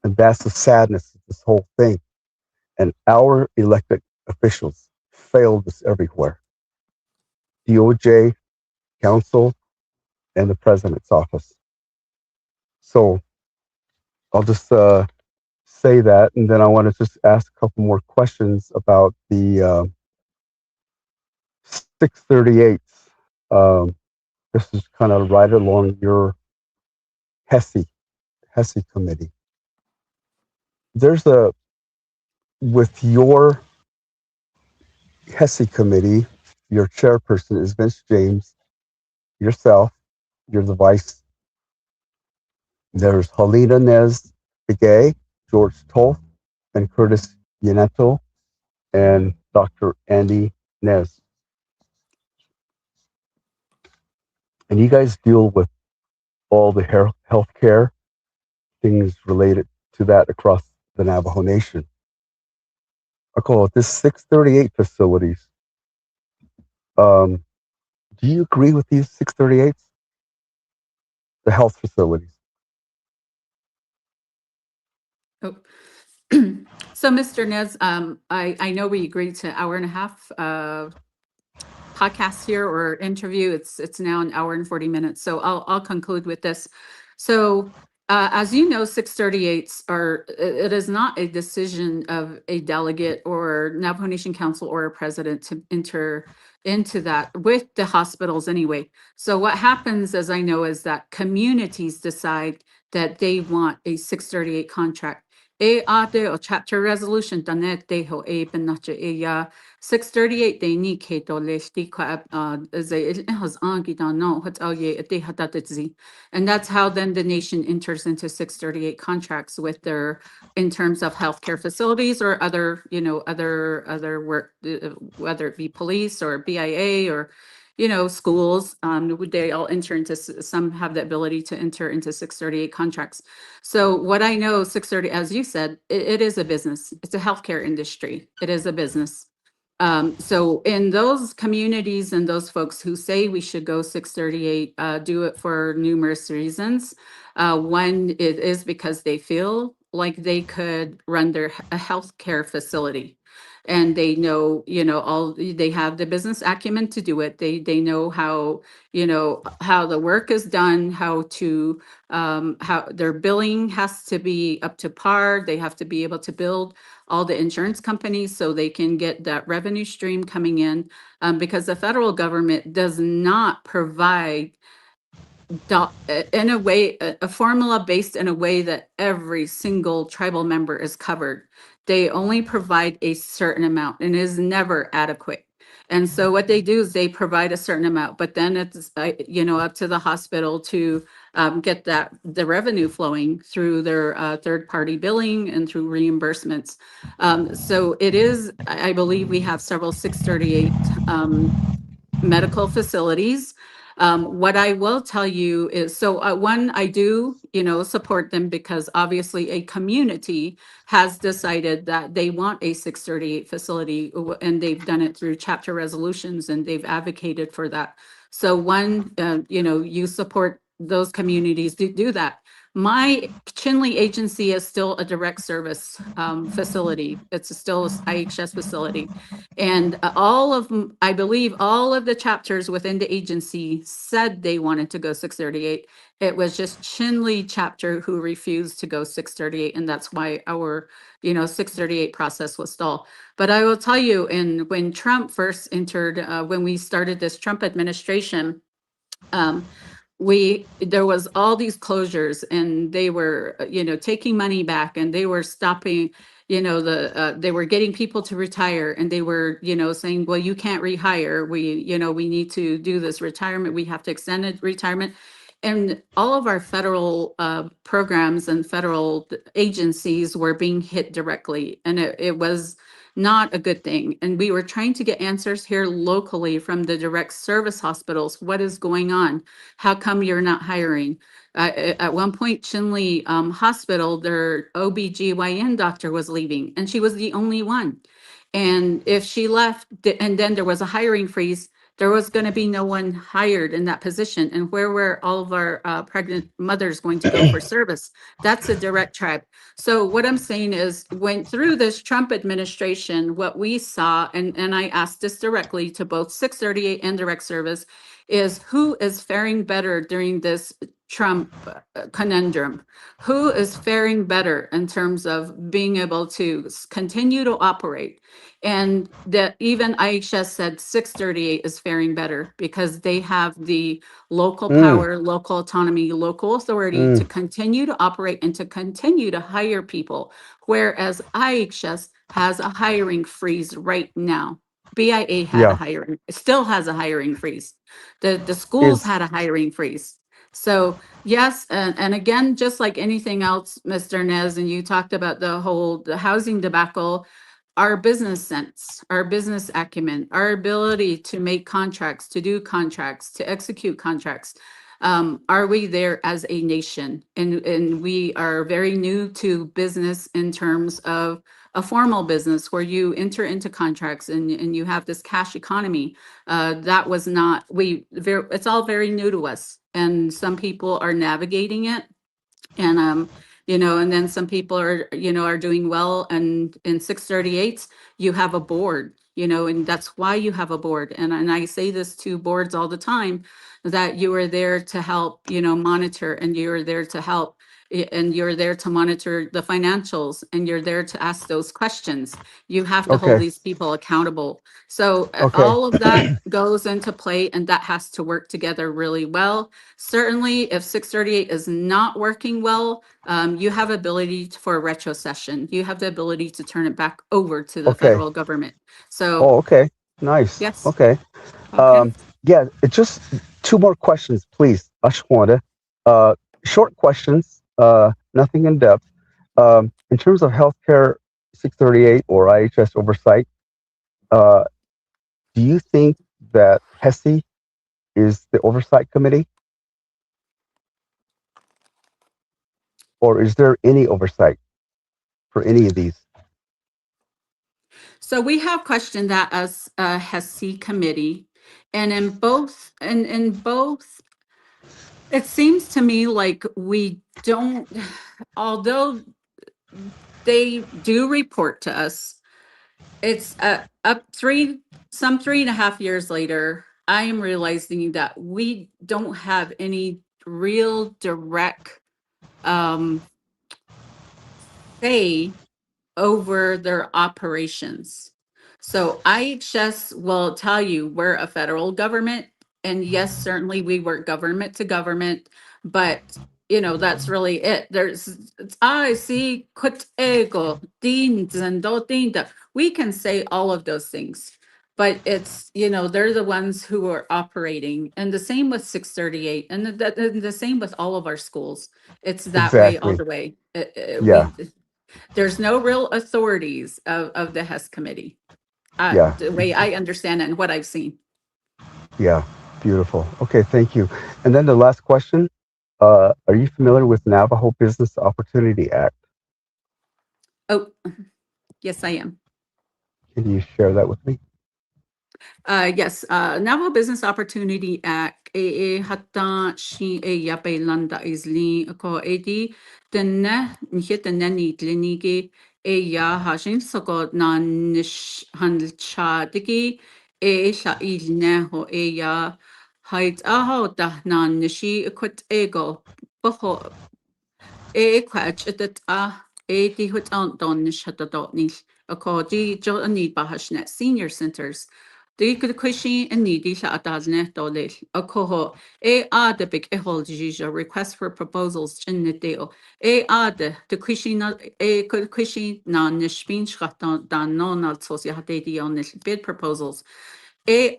And that's the sadness of this whole thing. And our elected officials failed us everywhere. DOJ, council, and the president's office. So I'll just say that, and then I want to just ask a couple more questions about the 638. This is kind of right along your HESI committee. There's with your HESI committee, your chairperson is Vince James, yourself, you're the vice. There's Helena Nez Begay, George Toth, and Curtis Yaneto, and Dr. Andy Nez. And you guys deal with all the healthcare things related to that across the Navajo Nation. I call it this 638 facilities. Do you agree with these 638s? The health facilities. Oh. So, Mr. Nez, I know we agreed to 1.5 hour podcast here or interview. It's now 1 hour and 40 minutes. So I'll conclude with this. So as you know, 638s it is not a decision of a delegate or Navajo Nation Council or a president to enter into that with the hospitals anyway. So what happens, as I know, is that communities decide that they want a 638 contract. E ate o chapter resolution dane te ho e benache e ya 638 they ni ke to lesti kwa ze has angi da no hat au ye te hatatzi. And that's how then the nation enters into 638 contracts with their in terms of healthcare facilities or other, other work, whether it be police or BIA or schools, they all enter into, some have the ability to enter into 638 contracts. So what I know, 630, as you said, it is a business. It's a healthcare industry. It is a business. So in those communities and those folks who say we should go 638, do it for numerous reasons. One, it is because they feel like they could run a healthcare facility. And they know, they have the business acumen to do it. They know how, how the work is done, how their billing has to be up to par. They have to be able to build all the insurance companies so they can get that revenue stream coming in, because the federal government does not provide in a way, a formula based in a way that every single tribal member is covered. They only provide a certain amount and is never adequate. And so what they do is they provide a certain amount, but then it's, up to the hospital to get the revenue flowing through their third-party billing and through reimbursements. So it is, I believe we have several 638 medical facilities. What I will tell you is, so one, I do, support them because obviously a community has decided that they want a 638 facility, and they've done it through chapter resolutions and they've advocated for that. So one, you support those communities to do that. My Chinley agency is still a direct service facility. It's still a IHS facility. And I believe all of the chapters within the agency said they wanted to go 638. It was just Chinley chapter who refused to go 638. And that's why our, 638 process was stalled. But I will tell you, when Trump first entered, when we started this Trump administration, um, there was all these closures, and they were, taking money back, and they were stopping, they were getting people to retire, and they were, saying, well, you can't rehire. We need to do this retirement. We have to extend it retirement. And all of our federal programs and federal agencies were being hit directly. And it was not a good thing. And we were trying to get answers here locally from the direct service hospitals. What is going on? How come you're not hiring? At one point, Chinley Hospital, their OBGYN doctor was leaving, and she was the only one. And if she left, and then there was a hiring freeze, there was going to be no one hired in that position. And where were all of our pregnant mothers going to go for service? That's a direct tribe. So what I'm saying is, went through this Trump administration, what we saw, and I asked this directly to both 638 and direct service, is who is faring better during this Trump conundrum? Who is faring better in terms of being able to continue to operate? And that even IHS said 638 is faring better because they have the local Mm, power, local autonomy, local authority to mm, continue to operate and to continue to hire people. Whereas IHS has a hiring freeze right now. BIA had a yeah. hiring, still has a hiring freeze. The schools Is had a hiring freeze. So yes, and again, just like anything else, Mr. Nez, and you talked about the housing debacle, our business sense, our business acumen, our ability to make contracts, to do contracts, to execute contracts. Are we there as a nation? And we are very new to business in terms of a formal business where you enter into contracts and you have this cash economy. That was not, it's all very new to us. And some people are navigating it. And and then some people are doing well. And in 638s, you have a board, and that's why you have a board. And I say this to boards all the time, that you are there to help, monitor, and you are there to help, and you're there to monitor the financials, and you're there to ask those questions. You have to hold okay. these people accountable. So Okay. all of that goes into play, and that has to work together really well. Certainly, if 638 is not working well, you have ability for a retrocession. You have the ability to turn it back over to the Okay. federal government. So Oh, okay. Nice. yes, Okay. okay. Yeah, just two more questions, please, Ashwanda. Uh, Short questions, nothing in depth. In terms of healthcare 638 or IHS oversight, uh, do you think that HESI is the oversight committee, or is there any oversight for any of these? So we have questioned that as a HESI committee, and in both, it seems to me like we don't, although they do report to us, it's up some 3.5 years later, I am realizing that we don't have any real direct say over their operations. So IHS will tell you we're a federal government, and yes, certainly we work government to government, but that's really it. I see ego, dinda. We can say all of those things, but it's they're the ones who are operating, and the same with 638, and the same with all of our schools. It's that way all Exactly. the way. Yeah. There's no real authorities of the HES committee, Yeah. the way I understand it and what I've seen. Yeah. Beautiful. Okay, thank you. And then the last question, are you familiar with Navajo Business Opportunity Act? Oh, yes, I am. Can you share that with me? Yes, Navajo Business Opportunity Act, hata shi yape landa isli ko edi denne nhe denne nidlinigi ya hashin soko na nish handel chadigi la ilne ho ya haid aho da na nishi kwat ego boho kwach edet di hut an don nish hata dot nil ko di jo ani bahashnet senior centers. Dí go cuisin in nídí le a dalne dóléil a coho de big eholdig a request for proposals in na déo. De cuisin cuisin ná na spínschat dan nónal sociedadédí an bid proposals. Dí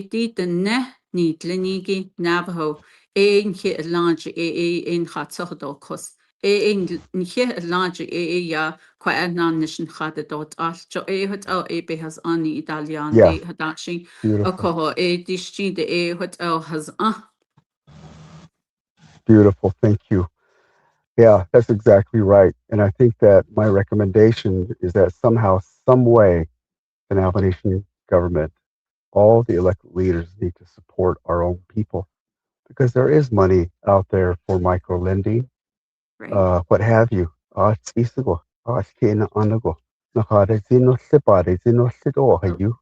dí den ne ní linigi Navajo ché láge in chatsochtdó cos. Nché láge ja qua ná sin chadadót all jo hut be has ani Italian Yeah, hadashi a beautiful. coho distí de hut has Beautiful. Thank you. Yeah, that's exactly right. And I think that my recommendation is that somehow, some way, the Navajo Nation government, all the elected leaders need to support our own people because there is money out there for micro lending, right. what have you. It's feasible. It's kina anago. Nakada zino sipare zino sido Oh, hayu.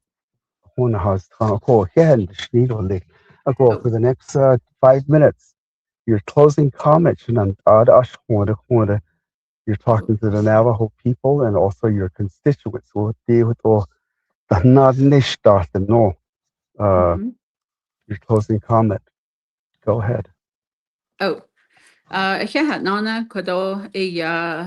Hona has ko hen shnidole. Ago oh, for the next 5 minutes. Your closing comments. And you're oh. talking to the Navajo people and also your constituents. So deal with all the not no. Uh, Mm-hmm. your closing comment. Go ahead. Oh. Had nána chudó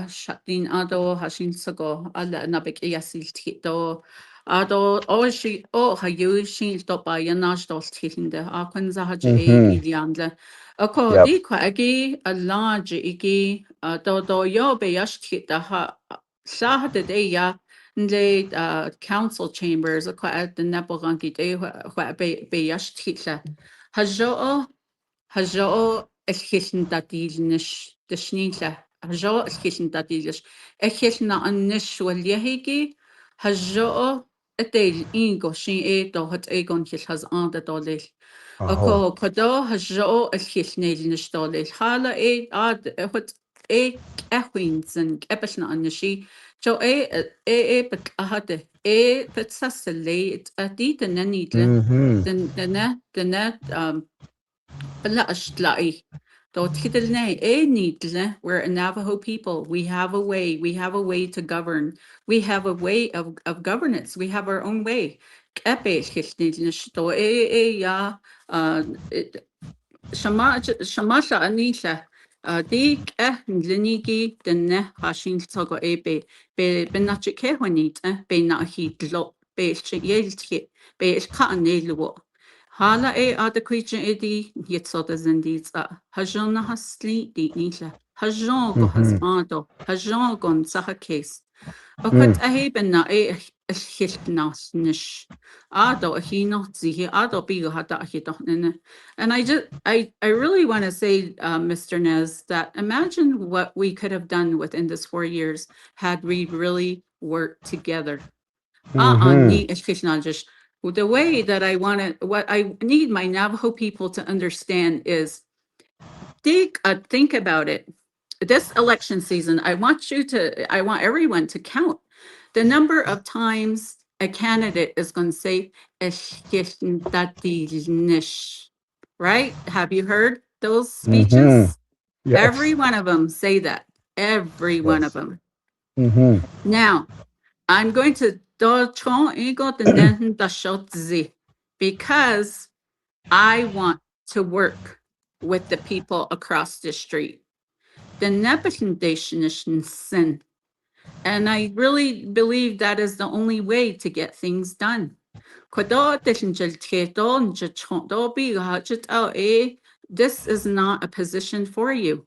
seatín adó hasin sa go nabig síl dó adó si ha dú sin stoppa a nádó tiinde a chun a had Mm-hmm. í leanle. A có Yep. dí chuigi a láide igi dó jo be jeistí sáhad é le council chambers a chu den nepelgangi be jeistí le. Ha jo Hajo elchillen dat dílis de sníle. Hajo elchillen dat dílis. Echillen na an nisúil lehigi, hajo a déil ingo sin dó het égonchil has an de dóléil. A Oh. có chodó hajo elchilnéil na stóléil. Chala hut echuin san ebelna an si. Jo bet a hadde bet sa lé a dí den nenníle. Mm-hmm. Den net Balaashlai. We're a Navajo people. We have a way. We have a way to govern. We have a way of governance. We have our own way. Shamasha Anisha. Dig linigi den ne hashin togo be nachike honit be na hi lo be yeltje be is ka anelo. Hala adequation edi yetsoda zenditsa. Hajon na hasli di nisha. Hajon go has Mm-hmm. ado. Hajon gon saha case. Mm. Okut aheben na hilknas nish. Ado ahino zihi ado bigo hada ahidonene. And I really want to say, Mr. Nez, that imagine what we could have done within this 4 years had we really worked together. Mm-hmm. The way that what I need my Navajo people to understand is think about it. This election season, I want everyone to count the number of times a candidate is going to say, right? Have you heard those Mm-hmm. speeches? Yes. Every one of them say that. Every one of Yes. them. Mm-hmm. Now, I'm going to because I want to work with the people across the street. The representation is sin. And I really believe that is the only way to get things done. This is not a position for you.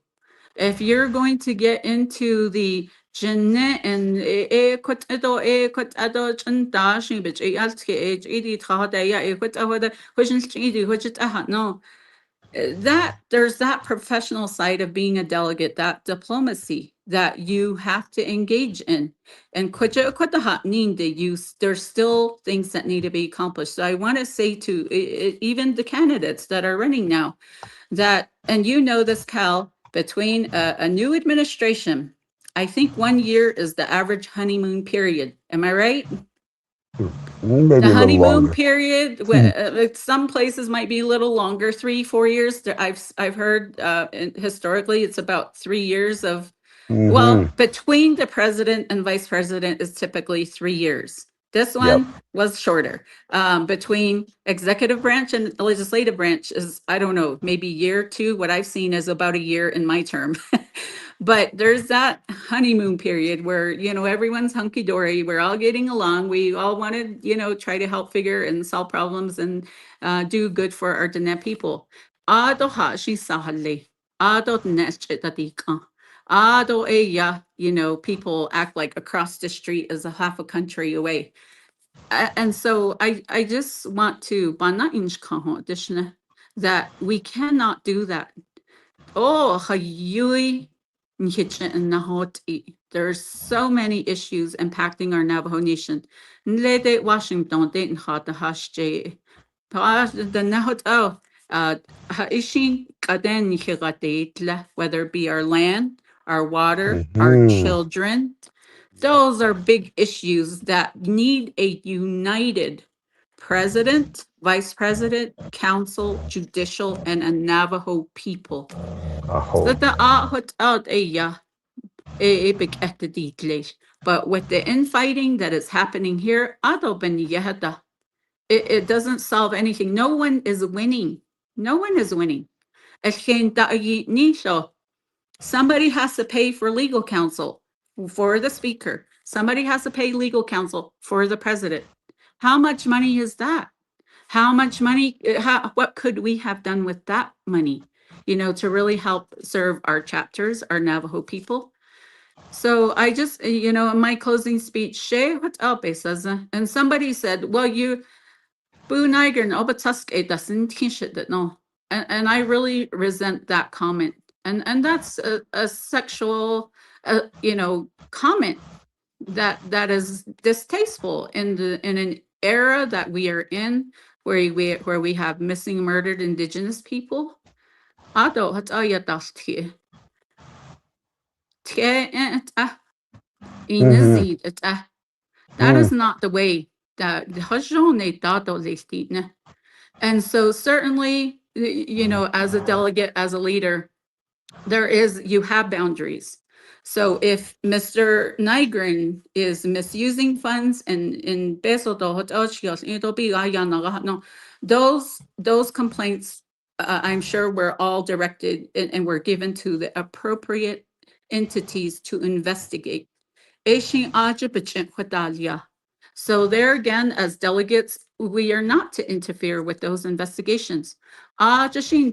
If you're going to get into the Jinne and quit ado chandashi, but edi trahadaya, quit awada, which is chidi, which it no. That there's that professional side of being a delegate, that diplomacy that you have to engage in. And there's still things that need to be accomplished. So I want to say to even the candidates that are running now that, and you know this, Cal, between a new administration, I think 1 year is the average honeymoon period. Am I right? Maybe The a little honeymoon longer. period, some places might be a little longer, 3-4 years. I've heard historically it's about 3 years of, well, between the president and vice president is typically 3 years. This Yep. one was shorter. Between executive branch and legislative branch is, I don't know, maybe year two. What I've seen is about a year in my term. But there's that honeymoon period where, everyone's hunky-dory. We're all getting along. We all want to, try to help figure and solve problems and do good for our Dene people. Ado ha shi sahale. Ado nesche tatika. Ado eya, people act like across the street is a half a country away. And so I just want to that we cannot do that. Oh, there's so many issues impacting our Navajo Nation. Nlede Washington didn't hot the hash J. The Nahot Haishin Kaden whether it be our land, our water, our children. Those are big issues that need a united president, vice president, council, judicial, and a Navajo people. So the out but with the infighting that is happening here, it doesn't solve anything. No one is winning. No one is winning. Somebody has to pay for legal counsel for the speaker. Somebody has to pay legal counsel for the president. How much money is that? How much money, what could we have done with that money, to really help serve our chapters, our Navajo people? So I just, in my closing speech, and somebody said, well, and I really resent that comment. And that's a sexual, comment that is distasteful in an era that we are in, where we have missing, murdered Indigenous people. That is not the way that. And so certainly, as a delegate, as a leader, you have boundaries. So if Mr. Nygren is misusing funds and in peso those complaints, I'm sure were all directed and were given to the appropriate entities to investigate. So there again, as delegates, we are not to interfere with those investigations. And you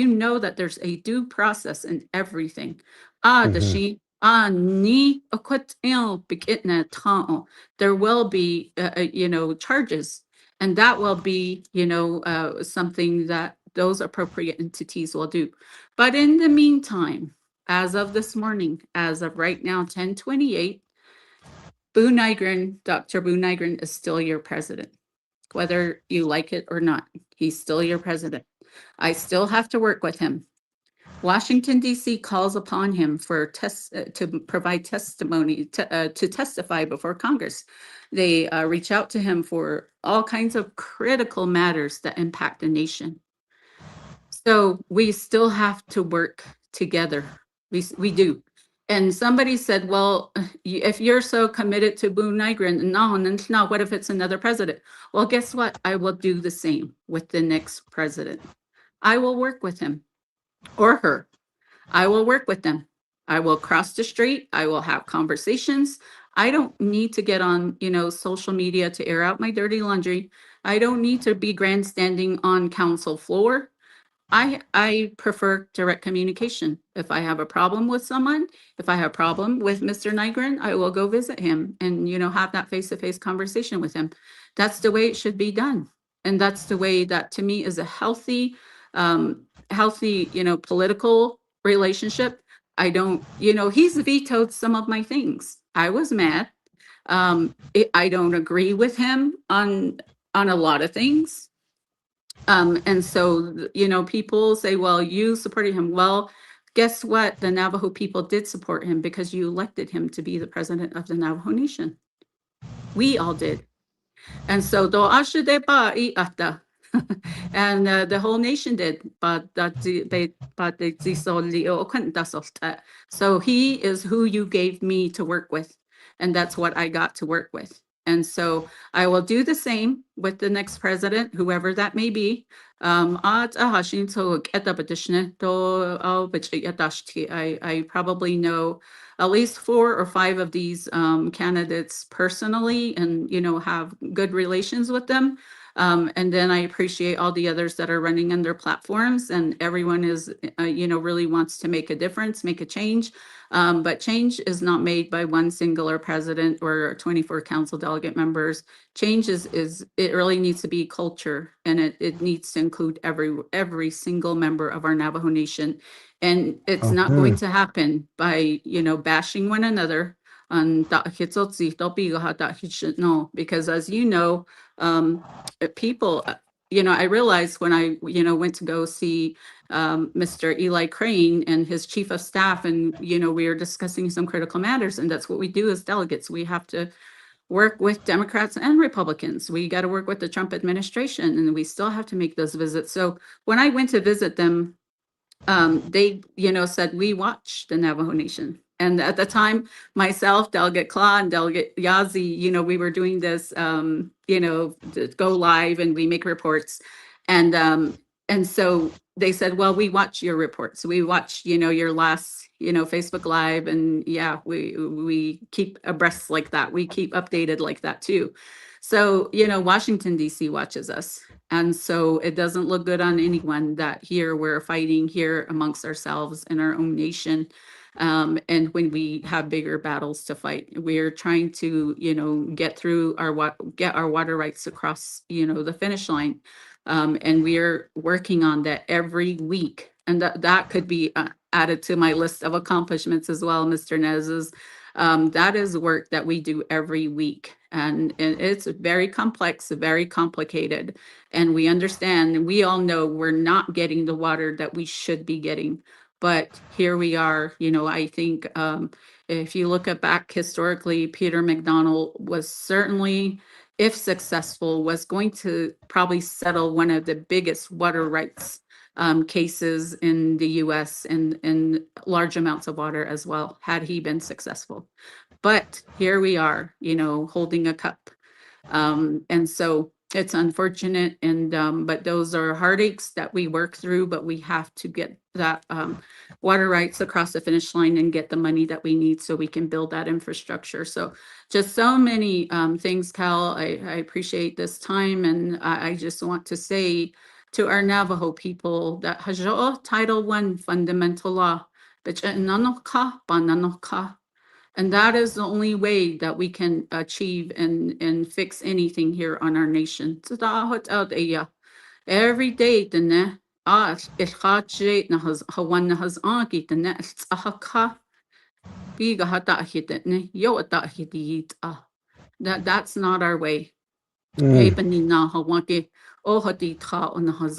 know that there's a due process in everything. There will be, charges, and that will be, something that those appropriate entities will do. But in the meantime, as of this morning, as of right now, 10:28, Dr. Boo Nygren is still your president. Whether you like it or not, he's still your president. I still have to work with him. Washington, D.C. calls upon him to provide testimony, to testify before Congress. They reach out to him for all kinds of critical matters that impact the nation. So we still have to work together. We do. And somebody said, well, if you're so committed to Boo Nygren, no, what if it's another president? Well, guess what? I will do the same with the next president. I will work with him or her. I will work with them. I will cross the street. I will have conversations. I don't need to get on, social media to air out my dirty laundry. I don't need to be grandstanding on council floor. I prefer direct communication. If I have a problem with someone, if I have a problem with Mr. Nygren, I will go visit him and, have that face-to-face conversation with him. That's the way it should be done. And that's the way that to me is a healthy, political relationship. I don't, he's vetoed some of my things. I was mad. I don't agree with him on a lot of things. And so, people say, well, you supported him. Well, guess what? The Navajo people did support him because you elected him to be the president of the Navajo Nation. We all did. And so, do ashe de ba I ata. And the whole nation did, but so he is who you gave me to work with, and that's what I got to work with. And so I will do the same with the next president, whoever that may be. I probably know at least 4 or 5 of these candidates personally, and have good relations with them. And then I appreciate all the others that are running on their platforms, and everyone is, really wants to make a difference, make a change. But change is not made by one singular president or 24 council delegate members. Change it really needs to be culture, and it needs to include every single member of our Navajo Nation. And it's not going to happen by, bashing one another on no, because as you know, people, I realized when I, went to go see Mr. Eli Crane and his chief of staff, and, we were discussing some critical matters, and that's what we do as delegates. We have to work with Democrats and Republicans. We got to work with the Trump administration, and we still have to make those visits. So when I went to visit them, they, said, we watch the Navajo Nation. And at the time, myself, Delegate Claw, and Delegate Yazi, we were doing this, to go live and we make reports. And so they said, well, we watch your reports. We watch, your last, Facebook Live. And yeah, we keep abreast like that. We keep updated like that too. So, Washington, D.C. watches us. And so it doesn't look good on anyone that here we're fighting here amongst ourselves in our own nation. And when we have bigger battles to fight, we're trying to, get through get our water rights across, the finish line. And we're working on that every week. And that could be added to my list of accomplishments as well, Mr. Nez's. That is work that we do every week. And it's very complex, very complicated. And we understand, and we all know we're not getting the water that we should be getting. But here we are, I think if you look back historically, Peter McDonald was certainly, if successful, was going to probably settle one of the biggest water rights cases in the US, and large amounts of water as well, had he been successful. But here we are, holding a cup. And so it's unfortunate, and but those are heartaches that we work through, but we have to get that water rights across the finish line and get the money that we need so we can build that infrastructure. So just so many things, Cal. I appreciate this time, and I just want to say to our Navajo people that Hajo'o Title I fundamental law, and that is the only way that we can achieve and fix anything here on our nation. Every day, the ne ilhaje na hawan na has anki the ne ahaka biga hata hit ne yo ata hit that's not our way. Ebony na hawanke o hati tra on the has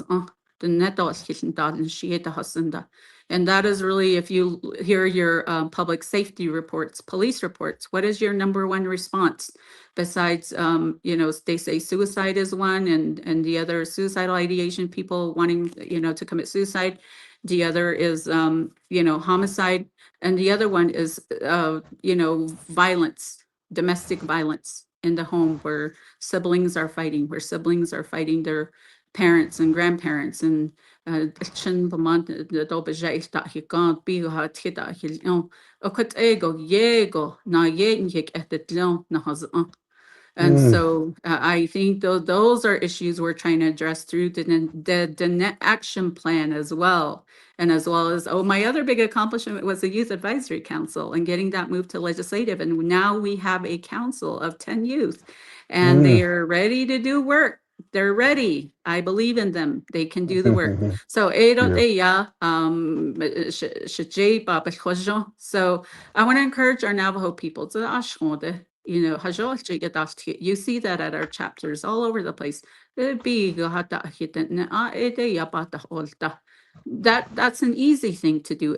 the netos hitting that and she hasanda. And that is really, if you hear your public safety reports, police reports, what is your number one response? Besides, they say suicide is one, and the other suicidal ideation, people wanting, to commit suicide. The other is, homicide. And the other one is, violence, domestic violence in the home, where siblings are fighting their parents and grandparents, and chin Vermont the dobejay that he can't be hot hit that he a cut ego yego na yen yek at the na has And so I think those are issues we're trying to address through the net action plan as well. And as well as, my other big accomplishment was the Youth Advisory Council and getting that moved to legislative. And now we have a council of 10 youth and they are ready to do work. They're ready. I believe in them. They can do the work. So, so I want to encourage our Navajo people to you see that at our chapters all over the place. That's an easy thing to do.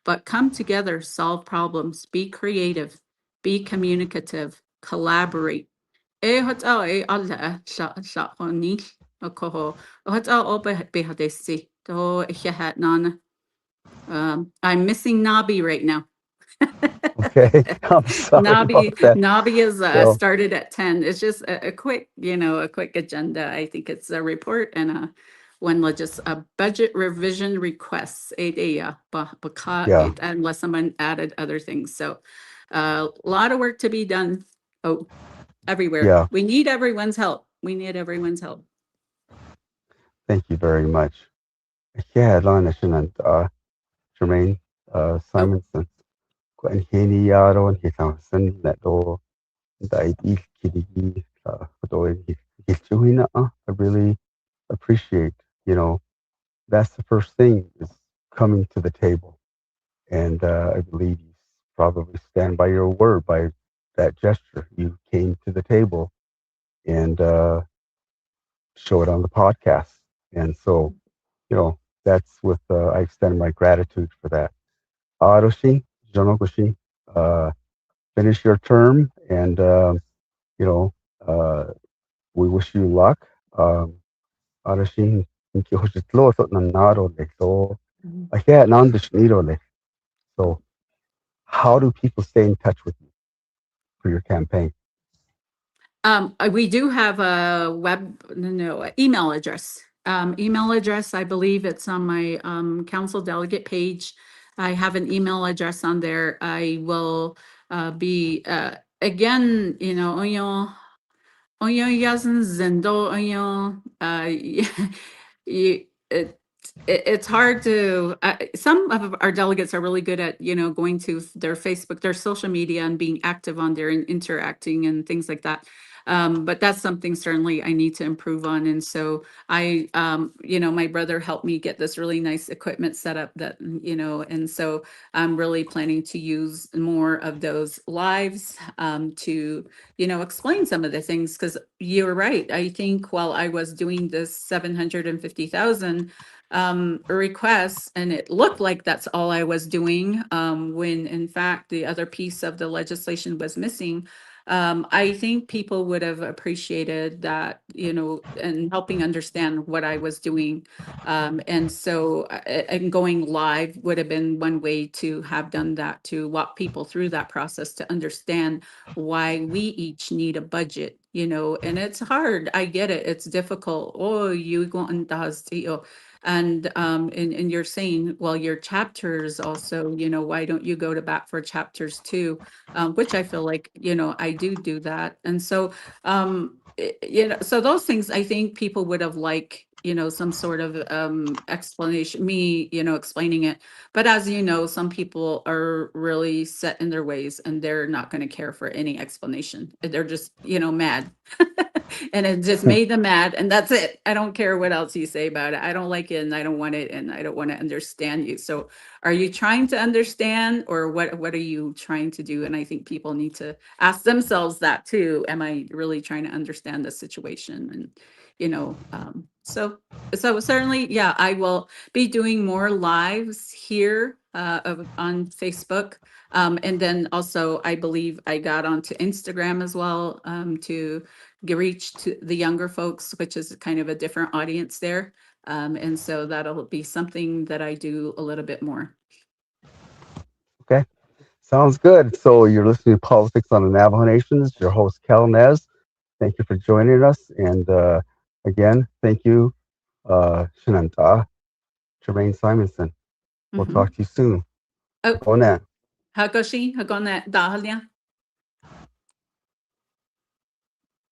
But come together, solve problems, be creative, be communicative, collaborate. I'm missing Nabi right now. Okay, I'm sorry about that. Nabi is So, started at 10. It's just a quick, a quick agenda. I think it's a report and a budget revision requests, yeah, unless someone added other things. So a lot of work to be done. Oh, everywhere. yeah. We need everyone's help. We need everyone's help. Thank you very much. Yeah, Lana and Germaine Simonson. And Henny Yaro and his house and that door died kitty I really appreciate, that's the first thing is coming to the table. And I believe you probably stand by your word, by that gesture. You came to the table and show it on the podcast. And so, that's with, I extend my gratitude for that. Aroshi, Jonogushi, finish your term and, we wish you luck. Aroshi, so, so how do people stay in touch with you for your campaign? We do have a email address. Email address, I believe it's on my council delegate page. I have an email address on there. I will be again, yazın zendo it's hard to some of our delegates are really good at going to their Facebook, their social media and being active on there and interacting and things like that. But that's something certainly I need to improve on. And so I my brother helped me get this really nice equipment set up that and so I'm really planning to use more of those lives to explain some of the things, because you're right. I think while I was doing this 750,000 requests, and it looked like that's all I was doing, when in fact the other piece of the legislation was missing. I think people would have appreciated that, and helping understand what I was doing. And so, and going live would have been one way to have done that, to walk people through that process to understand why we each need a budget, and it's hard. I get it. It's difficult. Oh, you go and and you're saying, well, your chapters also, why don't you go to bat for chapters too? Which I feel like, I do that. And so, so those things, I think people would have liked, some sort of explanation, me, explaining it. But as you know, some people are really set in their ways and they're not going to care for any explanation. They're just, mad. And it just made them mad, and that's it. I don't care what else you say about it. I don't like it and I don't want it and I don't want to understand you. So are you trying to understand, or what are you trying to do? And I think people need to ask themselves that too. Am I really trying to understand the situation? And so certainly, yeah, I will be doing more lives here on Facebook. And then also, I believe I got onto Instagram as well, to reach to the younger folks, which is kind of a different audience there. And so that'll be something that I do a little bit more. Okay, sounds good. So you're listening to Politics on the Navajo Nation. Your host, Kel Nez. Thank you for joining us. And again, thank you, Shinanta, Germaine Simonson. We'll talk to you soon. Oh, Go net. Hagoshi, Hagonet Dahalia.